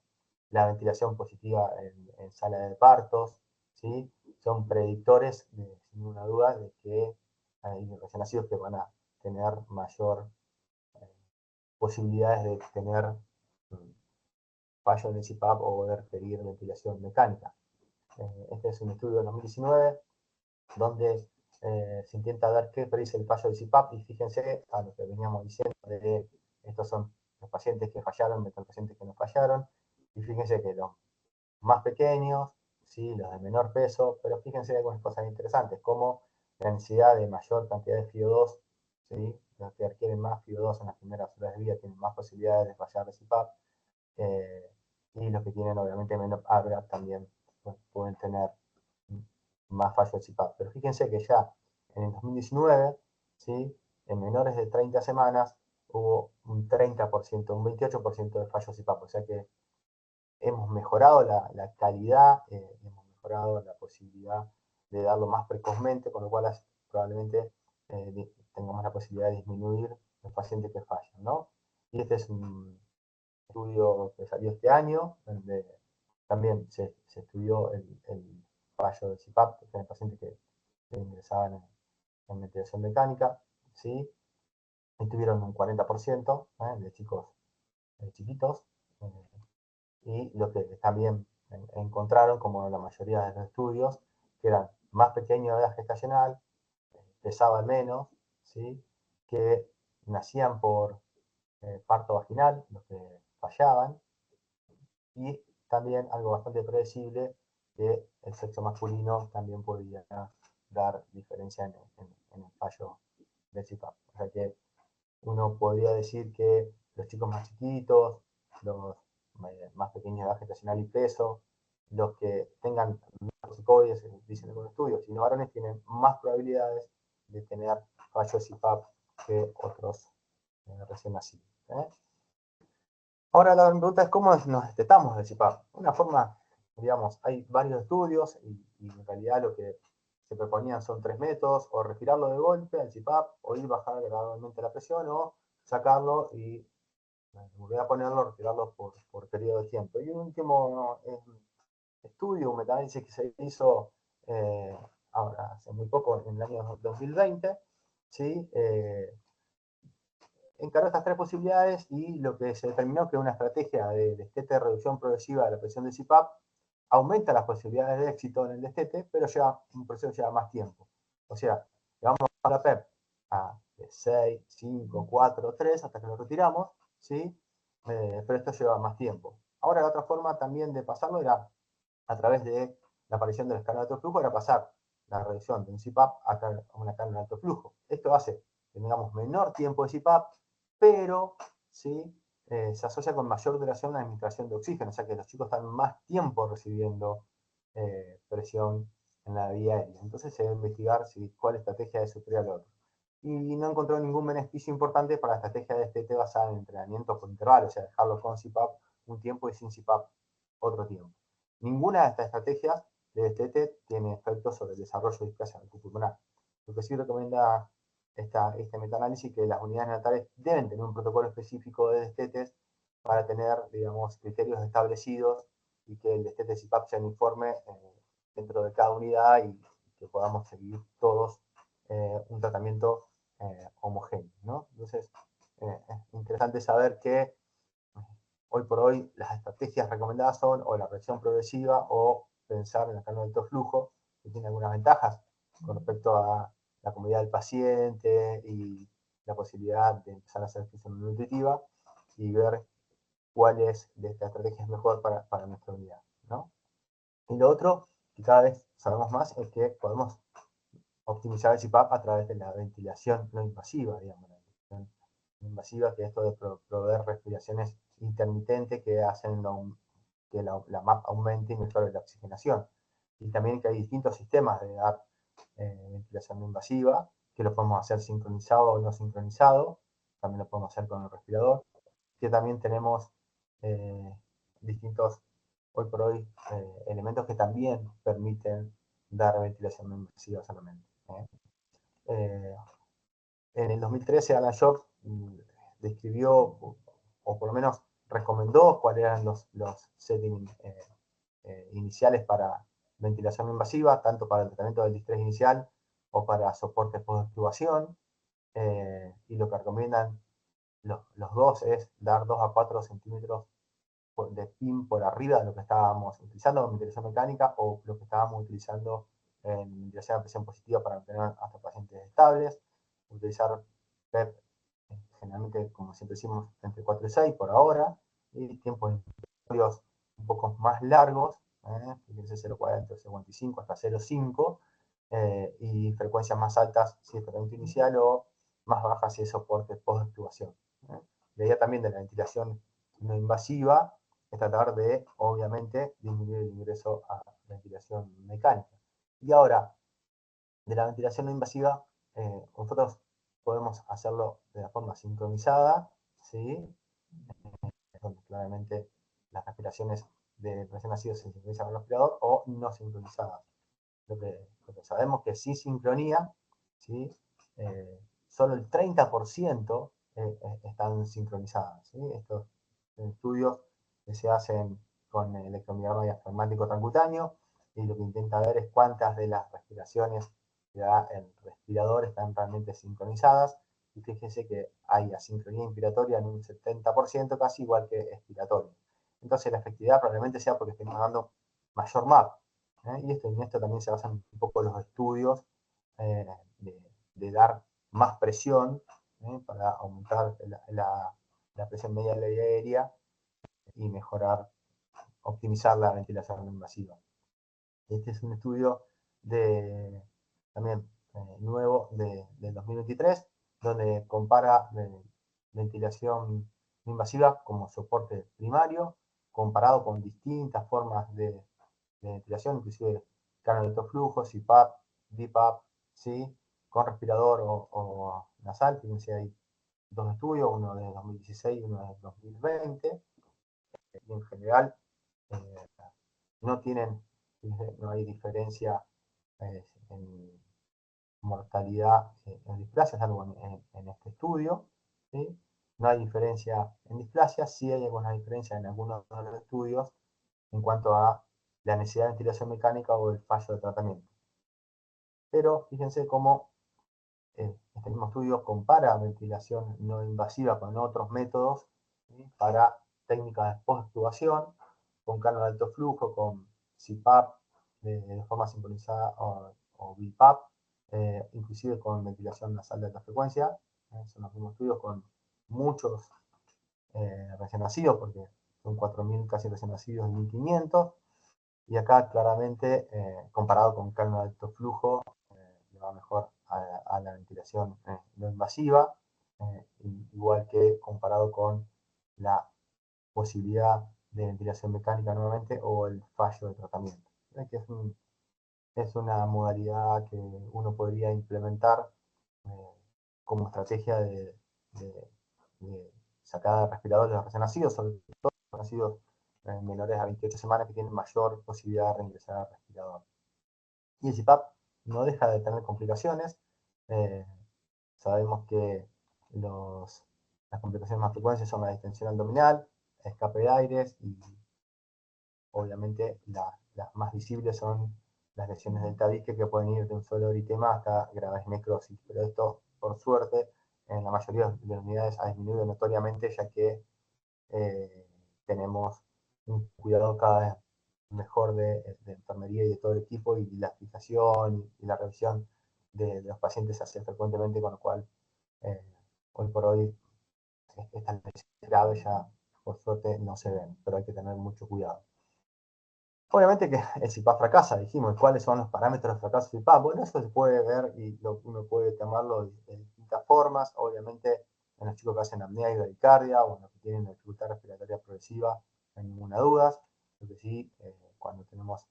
la ventilación positiva en sala de partos, ¿sí? Son predictores, sin ninguna duda, de que hay recién nacidos que van a tener mayor posibilidades de tener fallo en el CPAP o de requerir ventilación mecánica. Este es un estudio de 2019 donde se intenta ver qué predice el fallo del CPAP, y fíjense a lo que veníamos diciendo de estos son los pacientes que fallaron, los pacientes que no fallaron, y fíjense que los más pequeños, ¿sí? Los de menor peso, pero fíjense algunas cosas interesantes, como la necesidad de mayor cantidad de FiO2, ¿sí? Los que requieren más FiO2 en las primeras horas de vida tienen más posibilidades de fallar de CPAP, y los que tienen obviamente menor ARGA también pueden tener más fallo de CPAP. Pero fíjense que ya en el 2019, ¿sí? En menores de 30 semanas hubo un 30%, un 28% de fallo de CPAP, o sea que hemos mejorado la calidad, hemos mejorado la posibilidad de darlo más precozmente, con lo cual probablemente tengamos la posibilidad de disminuir los pacientes que fallan, ¿no? Y este es un estudio que salió este año, donde también se estudió el fallo de CPAP en pacientes que ingresaban en ventilación mecánica, ¿sí? Y tuvieron un 40% de chicos chiquitos, y lo que también encontraron, como la mayoría de los estudios, que eran más pequeños de edad gestacional, pesaban menos, ¿sí? Que nacían por parto vaginal, los que fallaban, y también algo bastante predecible, que el sexo masculino también podía dar diferencia en el fallo del CPAP. O sea que uno podría decir que los chicos más chiquitos, los más pequeños de edad gestacional y peso, los que tengan toxicoides, dicen algunos estudios, y los varones tienen más probabilidades de tener fallo de CPAP que otros recién nacidos. Ahora la pregunta es cómo nos destetamos del CPAP. Una forma, digamos, hay varios estudios y en realidad lo que se proponían son 3 métodos: o respirarlo de golpe al CPAP, o ir bajar gradualmente la presión, o sacarlo y volver a ponerlo, retirarlo por periodo de tiempo. Y un último estudio, un metaanálisis que se hizo ahora hace muy poco, en el año 2020, ¿sí? Encaró estas tres posibilidades y lo que se determinó que una estrategia de destete de reducción progresiva de la presión del CPAP aumenta las posibilidades de éxito en el destete, pero un proceso lleva más tiempo. O sea, vamos a la PEP a 6, 5, 4, 3, hasta que lo retiramos, ¿sí? Pero esto lleva más tiempo. Ahora la otra forma también de pasarlo era a través de la aparición del escáner de alto flujo, era pasar la reducción de un CPAP a una escáner de alto flujo. Esto hace que tengamos menor tiempo de CPAP, pero ¿sí? Se asocia con mayor duración la administración de oxígeno, o sea que los chicos están más tiempo recibiendo presión en la vía aérea. Entonces se debe investigar cuál estrategia es superior a la otra. Y no encontró ningún beneficio importante para la estrategia de destete basada en entrenamiento por intervalos, o sea, dejarlo con CPAP un tiempo y sin CPAP otro tiempo. Ninguna de estas estrategias de destete tiene efectos sobre el desarrollo de displasia pulmonar. Lo que sí recomienda este metaanálisis que las unidades neonatales deben tener un protocolo específico de destetes para tener, digamos, criterios establecidos y que el destete CPAP sea uniforme dentro de cada unidad y que podamos seguir todos un tratamiento homogéneo, ¿no? Entonces, es interesante saber que hoy por hoy las estrategias recomendadas son o la reacción progresiva o pensar en el canal de alto flujo, que tiene algunas ventajas con respecto a la comodidad del paciente y la posibilidad de empezar a hacer función nutritiva y ver cuál es de estas estrategias mejor para nuestra unidad, ¿no? Y lo otro, que cada vez sabemos más, es que podemos optimizar el CPAP a través de la ventilación no invasiva, digamos, la ventilación no invasiva, que es esto de proveer respiraciones intermitentes que hacen que la MAP aumente y mejore la oxigenación. Y también que hay distintos sistemas de dar ventilación no invasiva, que lo podemos hacer sincronizado o no sincronizado, también lo podemos hacer con el respirador, que también tenemos distintos, hoy por hoy, elementos que también permiten dar ventilación no invasiva solamente. En el 2013 Alan Short describió, o por lo menos recomendó cuáles eran los settings iniciales para ventilación invasiva, tanto para el tratamiento del distrés inicial o para soporte post-extubación. Y lo que recomiendan los dos es dar 2 a 4 centímetros de PIN por arriba de lo que estábamos utilizando en ventilación mecánica o lo que estábamos utilizando en ventilación a presión positiva para obtener hasta pacientes estables. Utilizar PEP, generalmente, como siempre decimos, entre 4 y 6 por ahora, y tiempos un poco más largos, desde 0,40 o 0,45 hasta 0,5, y frecuencias más altas si es tratamiento inicial o más bajas si es soporte post-extubación. La idea también de la ventilación no invasiva es tratar de, obviamente, disminuir el ingreso a ventilación mecánica. Y ahora, de la ventilación no invasiva, nosotros podemos hacerlo de la forma sincronizada, ¿sí? Donde claramente las respiraciones de recién nacidos se sincronizan con el respirador, o no sincronizadas. Lo que sabemos que sin sincronía, ¿sí? Solo el 30% están sincronizadas, ¿sí? Estos estudios que se hacen con electromiograma diafragmático transcutáneo, y lo que intenta ver es cuántas de las respiraciones que da el respirador están realmente sincronizadas, y fíjense que hay asincronía inspiratoria en un 70%, casi igual que expiratoria. Entonces la efectividad probablemente sea porque estemos dando mayor MAP, y en esto también se basan un poco los estudios de dar más presión para aumentar la presión media de la vía aérea y mejorar, optimizar la ventilación invasiva. Este es un estudio también nuevo del 2023, donde compara ventilación invasiva como soporte primario, comparado con distintas formas de ventilación, inclusive canal de alto flujo, CPAP, BiPAP, ¿sí? Con respirador o nasal. Fíjense, hay dos estudios, uno de 2016 y uno de 2020, y en general no hay diferencia en mortalidad en displasia, salvo en este estudio, ¿sí? no hay diferencia en displasia, sí hay alguna diferencia en algunos de los estudios en cuanto a la necesidad de ventilación mecánica o el fallo de tratamiento. Pero fíjense cómo este mismo estudio compara ventilación no invasiva con otros métodos, ¿sí?, para técnicas de post-extubación, con cánula de alto flujo, con CPAP de forma sincronizada o BiPAP, inclusive con ventilación nasal de alta frecuencia. Son los mismos estudios con muchos recién nacidos, porque son 4.000 casi recién nacidos y 1.500. Y acá claramente, comparado con cánula de alto flujo, le va mejor a la ventilación no invasiva, igual que comparado con la posibilidad de ventilación mecánica nuevamente o el fallo de tratamiento. Que es una modalidad que uno podría implementar como estrategia de sacada de respiradores de los recién nacidos, sobre todo los nacidos menores a 28 semanas que tienen mayor posibilidad de reingresar al respirador. Y el CPAP no deja de tener complicaciones. Sabemos que las complicaciones más frecuentes son la distensión abdominal, escape de aires y obviamente las más visibles son las lesiones del tabique que pueden ir de un solo eritema hasta graves necrosis. Pero esto, por suerte, en la mayoría de las unidades ha disminuido notoriamente, ya que tenemos un cuidado cada vez mejor de enfermería y de todo el equipo, y la fijación y la revisión de los pacientes se hace frecuentemente, con lo cual hoy por hoy estas lesiones graves ya por suerte no se ven, pero hay que tener mucho cuidado. Obviamente que el CPAP fracasa, dijimos, ¿cuáles son los parámetros de fracaso del CPAP? Bueno, eso se puede ver y uno puede tomarlo de distintas formas. Obviamente, en los chicos que hacen apnea y bradicardia o en los que tienen dificultad respiratoria progresiva, no hay ninguna duda. Lo que sí, cuando tenemos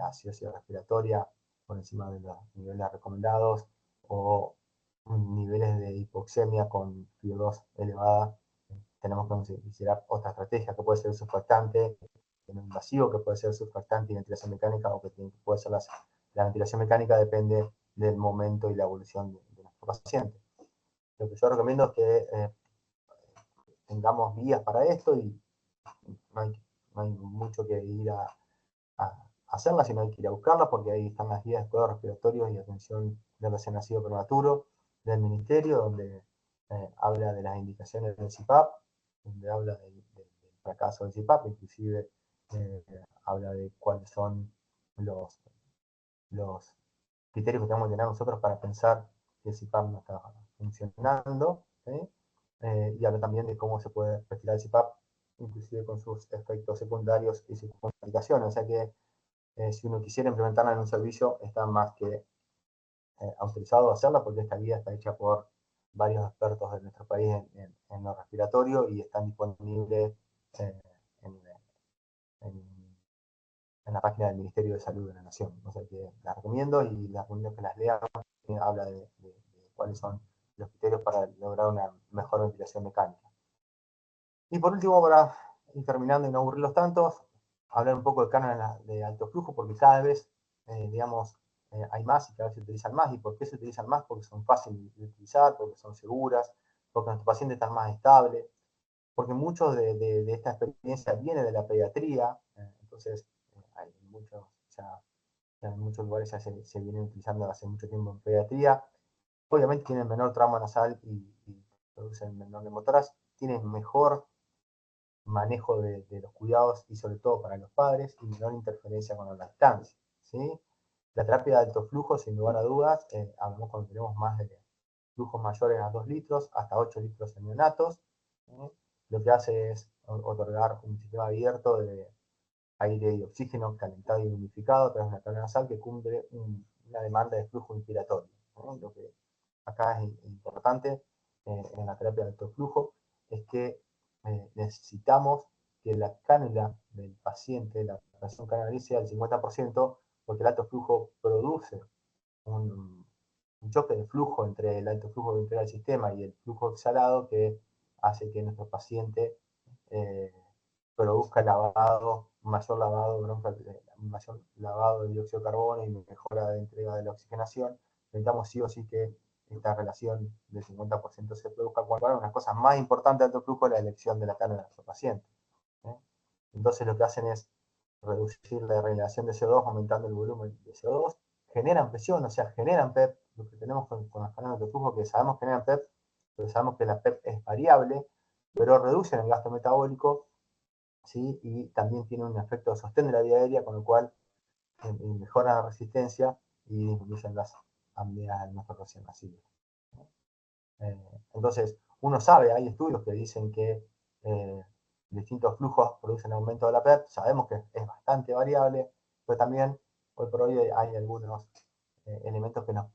acidosis respiratoria por encima de los niveles recomendados o niveles de hipoxemia con FIO2 elevada, tenemos que considerar otra estrategia que puede ser el surfactante no invasivo, que puede ser surfactante y ventilación mecánica, o que puede ser la ventilación mecánica, depende del momento y la evolución de nuestro paciente. Lo que yo recomiendo es que tengamos guías para esto, y no hay mucho que ir a hacerlas, sino hay que ir a buscarlas, porque ahí están las guías de cuidados respiratorios y atención del recién nacido prematuro del Ministerio, donde habla de las indicaciones del CPAP, donde habla del fracaso del CPAP, inclusive habla de cuáles son los criterios que tenemos que tener nosotros para pensar que el CPAP no está funcionando, ¿sí? Y habla también de cómo se puede retirar el CPAP, inclusive con sus efectos secundarios y sus complicaciones. O sea que si uno quisiera implementarla en un servicio, está más que autorizado a hacerla, porque esta guía está hecha por varios expertos de nuestro país en lo respiratorio, y están disponibles en la página del Ministerio de Salud de la Nación. O sea que las recomiendo, y las recomiendo que las lean. Habla de cuáles son los criterios para lograr una mejor ventilación mecánica. Y por último, para ir terminando y no aburrirlos tantos, hablar un poco de cánulas de alto flujo, porque cada vez, hay más y cada vez se utilizan más. ¿Y por qué se utilizan más? Porque son fáciles de utilizar, porque son seguras, porque nuestros pacientes están más estables, porque mucho de esta experiencia viene de la pediatría. Entonces, hay en muchos lugares ya se vienen utilizando hace mucho tiempo en pediatría. Obviamente tienen menor trauma nasal y producen menor neumotoras, tienen mejor manejo de los cuidados, y sobre todo para los padres, y menor interferencia con la lactancia, ¿sí? La terapia de alto flujo, sin lugar a dudas, hablamos cuando tenemos más de flujos mayores a 2 litros, hasta 8 litros en neonatos, lo que hace es otorgar un sistema abierto de aire y oxígeno calentado y humidificado a través de una cámara nasal que cumple una demanda de flujo inspiratorio, ¿no? Lo que acá es importante en la terapia de alto flujo es que necesitamos que la cánula del paciente, la presión canular, sea del 50%, porque el alto flujo produce un choque de flujo entre el alto flujo que entrega el sistema y el flujo exhalado, que hace que nuestro paciente produzca mayor lavado de dióxido de carbono y mejora de entrega de la oxigenación. Necesitamos sí o sí que esta relación del 50% se produzca. Una de las cosas más importantes de alto flujo es la elección de la carne de nuestro paciente. Entonces lo que hacen es reducir la relación de CO2 aumentando el volumen de CO2, generan presión, o sea, generan PEP, lo que tenemos con las carnes de alto flujo, que sabemos que generan PEP, pero sabemos que la PEP es variable, pero reducen el gasto metabólico, ¿sí? Y también tiene un efecto de sostén de la vía aérea, con lo cual mejoran la resistencia y disminuyen las apneas en nuestros recién nacidos. Entonces, uno sabe, hay estudios que dicen que distintos flujos producen aumento de la PEP, sabemos que es bastante variable, pero también hoy por hoy hay algunos elementos que nos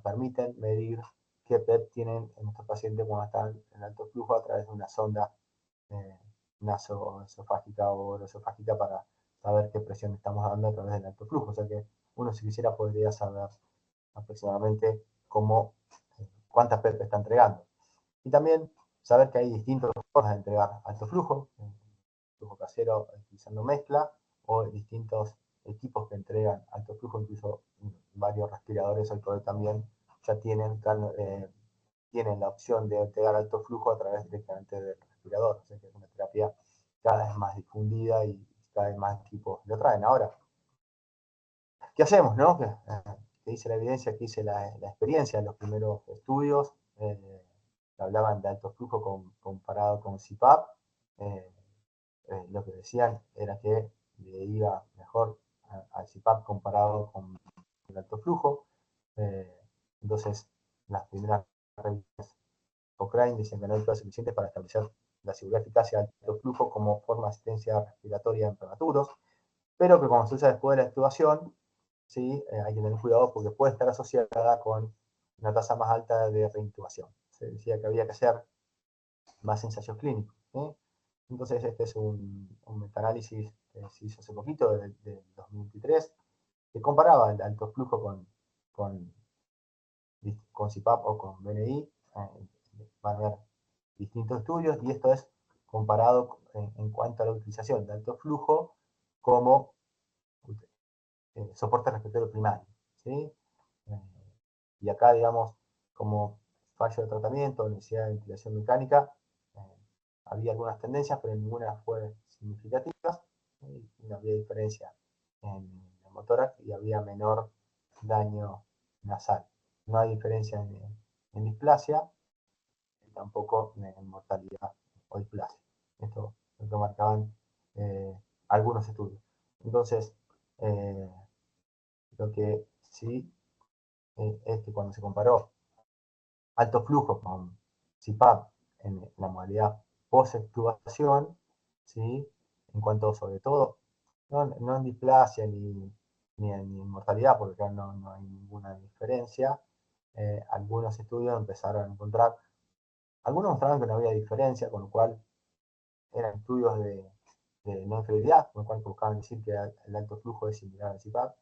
permiten medir qué PEP tienen en nuestros pacientes cuando están en alto flujo a través de una sonda nasoesofágica o oroesofágica para saber qué presión estamos dando a través del alto flujo. O sea que uno, si quisiera, podría saber aproximadamente cuántas PEP está entregando. Y también saber que hay distintas formas de entregar alto flujo casero utilizando mezcla, o distintos equipos que entregan alto flujo, incluso varios respiradores hoy por hoy también ya tienen la opción de entregar alto flujo a través directamente del respirador. O sea que es una terapia cada vez más difundida y cada vez más equipos lo traen. Ahora, ¿qué hacemos, no? ¿Qué dice la evidencia? ¿Qué dice la experiencia? Los primeros estudios que hablaban de alto flujo comparado con CPAP, lo que decían era que le iba mejor al CPAP comparado con el alto flujo. Entonces, las primeras revistas Cochrane dicen que no hay pruebas suficientes para establecer la seguridad y eficacia del alto flujo como forma de asistencia respiratoria en prematuros, pero que cuando se usa después de la extubación, ¿sí? Hay que tener cuidado porque puede estar asociada con una tasa más alta de reintubación. Se decía que había que hacer más ensayos clínicos. Entonces, este es un metaanálisis que se hizo hace poquito, del 2023, que comparaba el alto flujo con CPAP o con BNI. Van a ver distintos estudios, y esto es comparado en cuanto a la utilización de alto flujo como soporte respiratorio primario. ¿Sí? Y acá, digamos, como fallo de tratamiento, necesidad de ventilación mecánica, había algunas tendencias, pero ninguna fue significativa. No había diferencia en el motórax y había menor daño nasal. No hay diferencia en displasia, tampoco en mortalidad o displasia. Esto lo marcaban algunos estudios. Entonces, lo que sí es que cuando se comparó alto flujo con CPAP en la modalidad post-extubación, ¿sí? En cuanto sobre todo, no en displasia ni en mortalidad, porque acá no hay ninguna diferencia, algunos estudios empezaron a encontrar, algunos mostraron que no había diferencia, con lo cual eran estudios de no inferioridad, con lo cual buscaban decir que el alto flujo es similar al CPAP,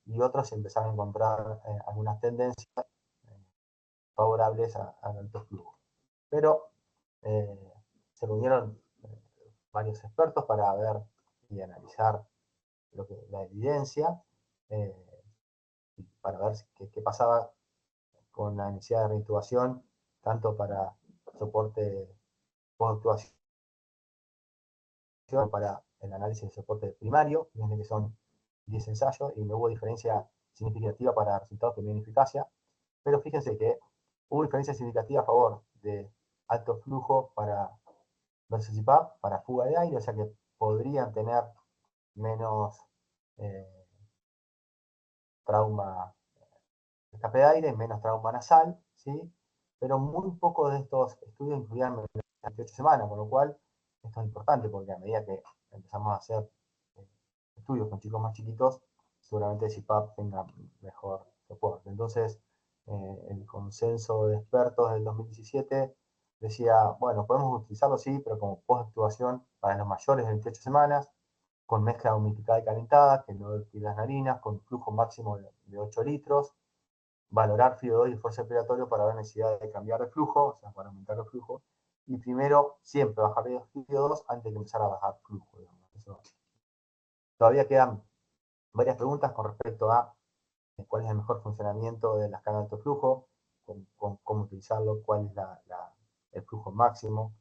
y otros empezaron a encontrar algunas tendencias favorables al alto flujo. Pero se reunieron varios expertos para ver y analizar la evidencia, para ver qué pasaba con la necesidad de reintubación, tanto para soporte post-actuación como para el análisis de soporte primario, fíjense que son 10 ensayos y no hubo diferencia significativa para resultados que miden eficacia, pero fíjense que hubo diferencia significativa a favor de alto flujo versus CPAP para fuga de aire, o sea que podrían tener menos trauma de escape de aire, menos trauma nasal, ¿sí? Pero muy pocos de estos estudios incluían menores de 28 semanas, con lo cual esto es importante porque a medida que empezamos a hacer estudios con chicos más chiquitos, seguramente el CPAP tenga mejor soporte. Entonces, el consenso de expertos del 2017 decía, bueno, podemos utilizarlo sí, pero como post-actuación para los mayores de 28 semanas, con mezcla humidificada y calentada, que no despide las narinas, con flujo máximo de 8 litros, valorar FIO2 y esfuerzo respiratorio para ver necesidad de cambiar de flujo, o sea, para aumentar el flujo, y primero siempre bajar FIO2 antes de empezar a bajar flujo. Digamos. Eso. Todavía quedan varias preguntas con respecto a cuál es el mejor funcionamiento de la escala de alto flujo, cómo utilizarlo, cuál es el flujo máximo,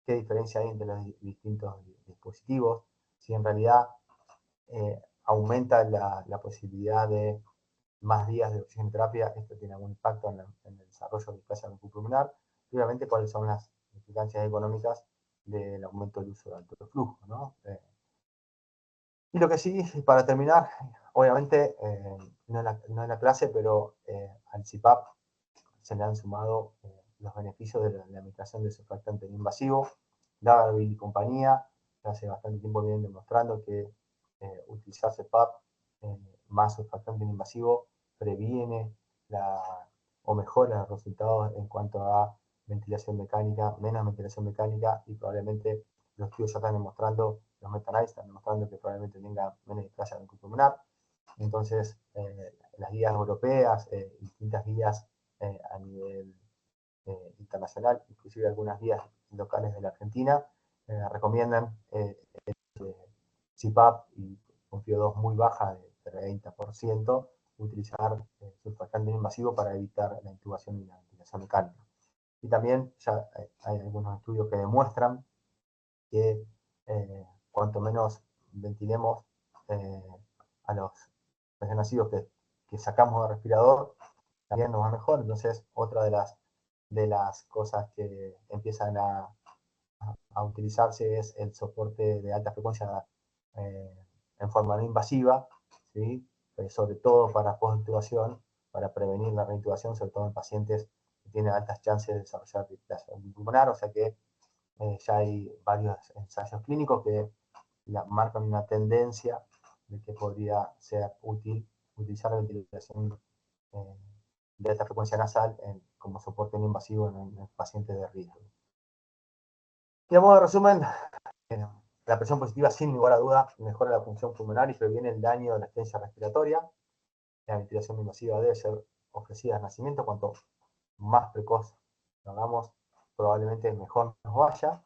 qué diferencia hay entre los distintos dispositivos, si en realidad aumenta la posibilidad de más días de oxigenoterapia, esto tiene algún impacto en el desarrollo de displasia pulmonar, y obviamente cuáles son las implicancias económicas del aumento del uso de alto flujo, ¿no? Y lo que sí, para terminar, obviamente, no en la clase, pero al CPAP se le han sumado los beneficios de la administración de surfactante no invasivo. Darby y compañía hace bastante tiempo vienen demostrando que utilizar CPAP más surfactante no invasivo previene o mejora los resultados en cuanto a ventilación mecánica, menos ventilación mecánica, y probablemente los estudios ya están demostrando, los meta-análisis están demostrando que probablemente tenga menos displasia pulmonar. Entonces, las guías europeas, distintas guías a nivel internacional, inclusive algunas guías locales de la Argentina, recomiendan CPAP y con FIO2 muy baja de 30%, utilizar surfactante invasivo para evitar la intubación y la ventilación mecánica. Y también ya hay algunos estudios que demuestran que cuanto menos ventilemos a los recién nacidos que sacamos del respirador, también nos va mejor. Entonces, otra de las cosas que empiezan a utilizarse es el soporte de alta frecuencia en forma no invasiva, ¿sí? Sobre todo para post-intubación, para prevenir la reintubación, sobre todo en pacientes que tienen altas chances de desarrollar displasia pulmonar, o sea que ya hay varios ensayos clínicos que marcan una tendencia de que podría ser útil utilizar la ventilación de alta frecuencia nasal como soporte no invasivo en pacientes de riesgo. Y a modo de resumen, la presión positiva sin lugar a duda mejora la función pulmonar y previene el daño de la experiencia respiratoria. La ventilación invasiva debe ser ofrecida al nacimiento, cuanto más precoz lo hagamos, probablemente mejor nos vaya.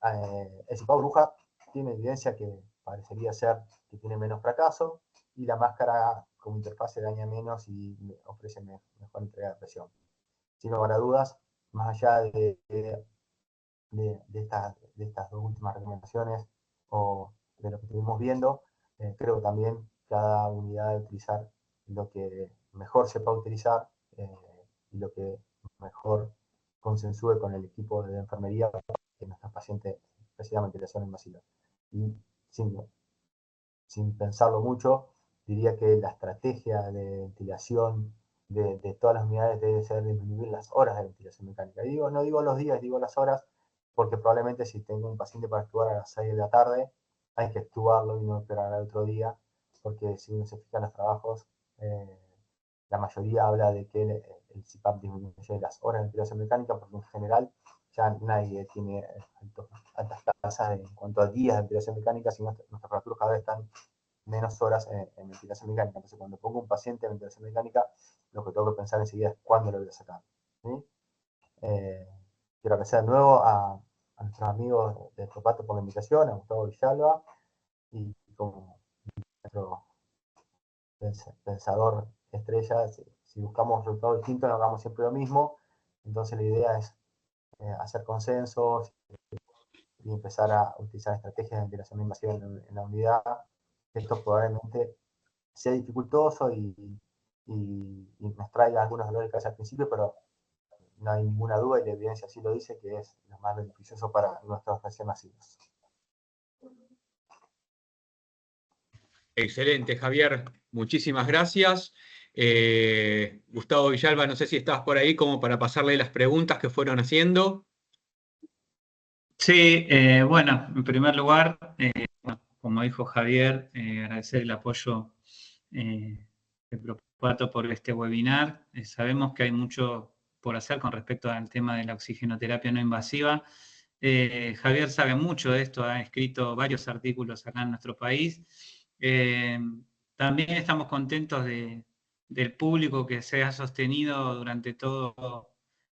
El CPAP bruja tiene evidencia que parecería ser que tiene menos fracaso, y la máscara como interfase daña menos y ofrece mejor entrega de presión. Sin lugar a dudas, más allá de estas dos últimas recomendaciones o de lo que estuvimos viendo, creo que también cada unidad debe utilizar lo que mejor sepa utilizar y lo que mejor consensúe con el equipo de enfermería para que nuestros pacientes reciban ventilación invasiva. Y sin pensarlo mucho, diría que la estrategia de ventilación de todas las unidades debe ser disminuir las horas de ventilación mecánica. Y no digo los días, digo las horas, porque probablemente si tengo un paciente para extubar a las 6 de la tarde, hay que extubarlo y no esperar al otro día, porque si uno se fija en los trabajos, la mayoría habla de que el CPAP disminuye las horas de ventilación mecánica, porque en general ya nadie tiene altas tasas en cuanto a días de ventilación mecánica, sino nuestras fracturas cada vez están menos horas en ventilación mecánica. Entonces, cuando pongo un paciente en ventilación mecánica, lo que tengo que pensar enseguida es cuándo lo voy a sacar. ¿Sí? Quiero agradecer de nuevo a nuestros amigos de Propato por la invitación, a Gustavo Villalba, y como nuestro pensador estrella, si buscamos resultados distintos, no hagamos siempre lo mismo. Entonces la idea es hacer consensos y empezar a utilizar estrategias de ventilación invasiva en la unidad. Esto probablemente sea dificultoso y nos traiga algunos dolores de cabeza al principio, pero no hay ninguna duda, y la evidencia así lo dice, que es lo más beneficioso para nuestros recién nacidos. Excelente, Javier. Muchísimas gracias. Gustavo Villalba, no sé si estabas por ahí como para pasarle las preguntas que fueron haciendo. Sí, bueno, en primer lugar, bueno, como dijo Javier, agradecer el apoyo de Propato por este webinar. Sabemos que hay mucho por hacer con respecto al tema de la oxigenoterapia no invasiva. Javier sabe mucho de esto, ha escrito varios artículos acá en nuestro país. También estamos contentos del público que se ha sostenido durante toda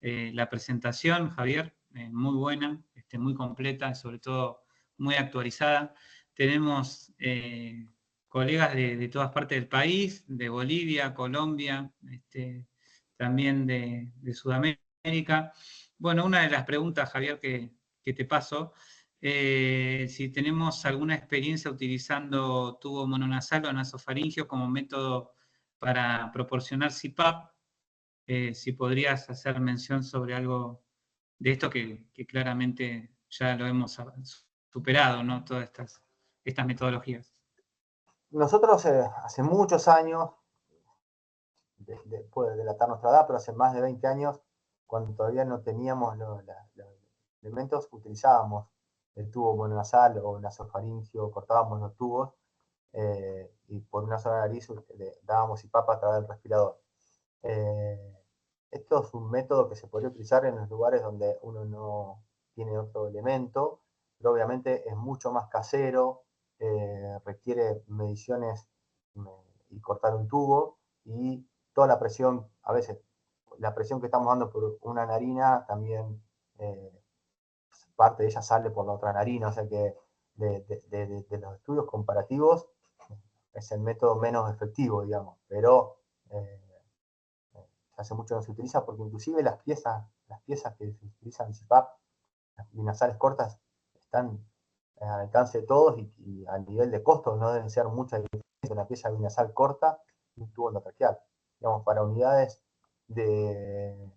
la presentación, Javier, muy buena, muy completa, sobre todo muy actualizada. Tenemos colegas de todas partes del país, de Bolivia, Colombia, también de Sudamérica. Bueno, una de las preguntas, Javier, que te paso, si tenemos alguna experiencia utilizando tubo mononasal o nasofaringio como método para proporcionar CPAP, si podrías hacer mención sobre algo de esto que claramente ya lo hemos superado, ¿no? Todas estas metodologías. Nosotros hace muchos años, puede delatar nuestra edad, pero hace más de 20 años, cuando todavía no teníamos los elementos, utilizábamos el tubo mononasal o nasofaringio, cortábamos los tubos y por una sola nariz le dábamos CPAP a través del respirador. Esto es un método que se podría utilizar en los lugares donde uno no tiene otro elemento, pero obviamente es mucho más casero, requiere mediciones y cortar un tubo, y toda la presión, a veces la presión que estamos dando por una narina también parte de ella sale por la otra narina, o sea que de los estudios comparativos es el método menos efectivo, digamos, pero hace mucho no se utiliza porque inclusive las piezas que se utilizan en CPAP, las binasales cortas, están al alcance de todos y a nivel de costo no deben ser muchas diferencias una pieza binasal corta y un tubo endotraqueal. Digamos, para unidades de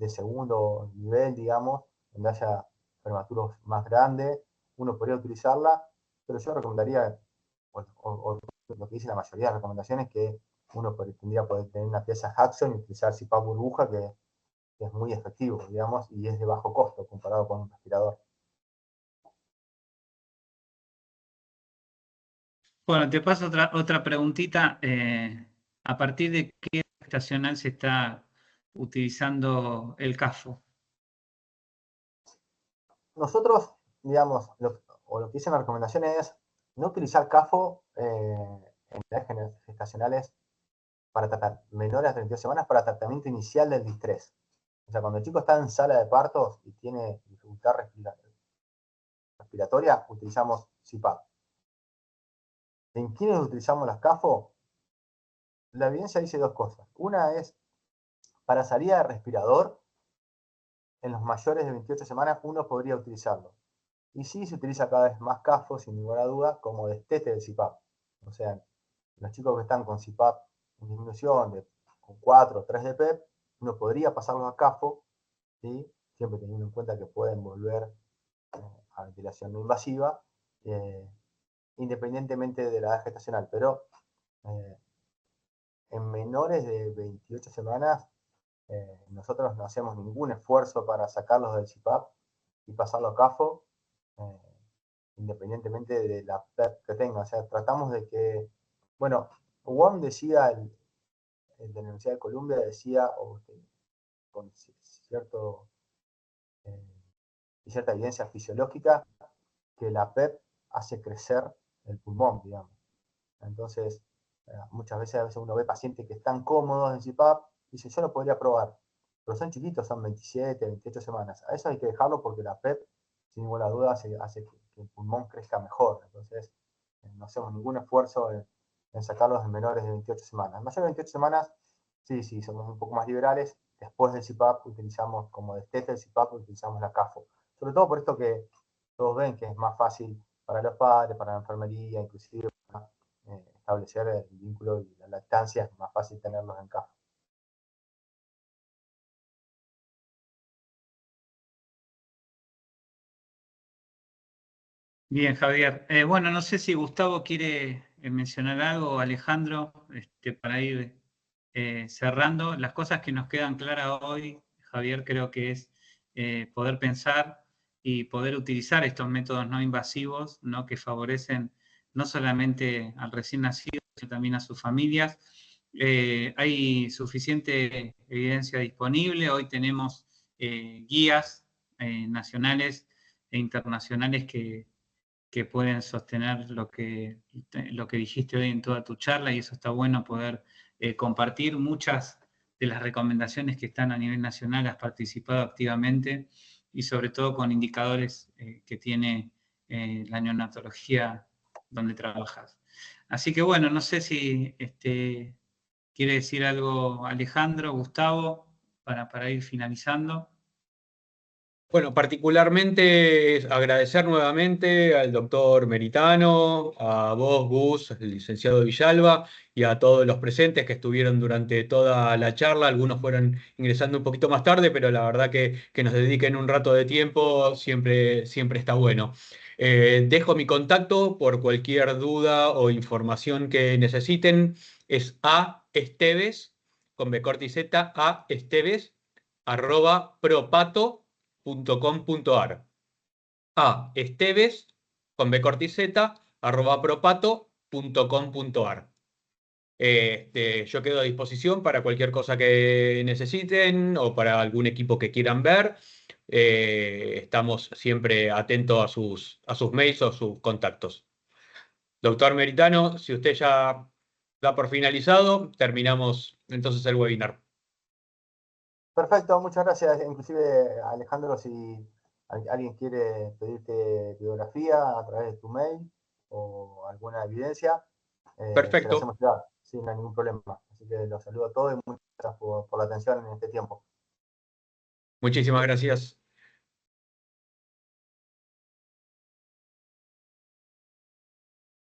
segundo nivel, digamos, donde haya prematuros más grandes, uno podría utilizarla, pero yo recomendaría, o lo que dice la mayoría de las recomendaciones, que uno tendría que poder tener una pieza Hudson y utilizar CPAP burbuja, que es muy efectivo, digamos, y es de bajo costo comparado con un respirador. Bueno, te paso otra preguntita. ¿A partir de qué estacional se está utilizando el CAFO? Nosotros, digamos, lo que dicen las recomendaciones es no utilizar CAFO en edades gestacionales para tratar menores a 32 semanas para tratamiento inicial del distrés. O sea, cuando el chico está en sala de partos y tiene dificultad respiratoria, utilizamos CPAP. ¿En quiénes utilizamos las CAFO? La evidencia dice dos cosas. Una es, para salida de respirador, en los mayores de 28 semanas uno podría utilizarlo. Y sí se utiliza cada vez más CAFO, sin ninguna duda, como destete del CPAP. O sea, los chicos que están con CPAP en disminución, con 4 o 3 de PEP, uno podría pasarlos a CAFO, ¿sí? Siempre teniendo en cuenta que pueden volver a ventilación no invasiva, independientemente de la edad gestacional. Pero en menores de 28 semanas, nosotros no hacemos ningún esfuerzo para sacarlos del CPAP y pasarlo a CAFO, independientemente de la PEP que tenga. O sea, tratamos de que, bueno, Wong decía, el de la Universidad de Columbia decía, con cierta evidencia fisiológica, que la PEP hace crecer el pulmón, digamos. Entonces, muchas veces uno ve pacientes que están cómodos en CPAP y dice, yo lo podría probar, pero son chiquitos, son 27, 28 semanas. A eso hay que dejarlo porque la PEP, sin ninguna duda, hace que el pulmón crezca mejor. Entonces, no hacemos ningún esfuerzo en sacarlos en menores de 28 semanas. En mayores de 28 semanas, sí, somos un poco más liberales. Después del CPAP utilizamos, como destete del CPAP, utilizamos la CAFO. Sobre todo por esto que todos ven que es más fácil para los padres, para la enfermería, inclusive para establecer el vínculo y la lactancia, es más fácil tenerlos en CAFO. Bien, Javier. Bueno, no sé si Gustavo quiere mencionar algo, o Alejandro, para ir cerrando. Las cosas que nos quedan claras hoy, Javier, creo que es poder pensar y poder utilizar estos métodos no invasivos, ¿no? Que favorecen no solamente al recién nacido, sino también a sus familias. Hay suficiente evidencia disponible. Hoy tenemos guías nacionales e internacionales que pueden sostener lo que dijiste hoy en toda tu charla, y eso está bueno poder compartir. Muchas de las recomendaciones que están a nivel nacional has participado activamente, y sobre todo con indicadores que tiene la neonatología donde trabajas. Así que bueno, no sé si quiere decir algo Alejandro, Gustavo, para ir finalizando. Bueno, particularmente es agradecer nuevamente al doctor Meritano, a vos, Gus, el licenciado Villalba, y a todos los presentes que estuvieron durante toda la charla. Algunos fueron ingresando un poquito más tarde, pero la verdad que nos dediquen un rato de tiempo siempre, siempre está bueno. Dejo mi contacto por cualquier duda o información que necesiten. Es a Esteves, con B corta y Z, a Esteves, @propato.com.ar. A Esteves, con B corta y Z, @propato.com.ar. Yo quedo a disposición para cualquier cosa que necesiten o para algún equipo que quieran ver. Estamos siempre atentos a sus mails o sus contactos. Doctor Meritano, si usted ya da por finalizado, terminamos entonces el webinar. Perfecto, muchas gracias. Inclusive, Alejandro, si alguien quiere pedirte biografía a través de tu mail o alguna evidencia, se la Perfecto. hacemos llegar, sin ningún problema. Así que los saludo a todos y muchas gracias por la atención en este tiempo. Muchísimas gracias.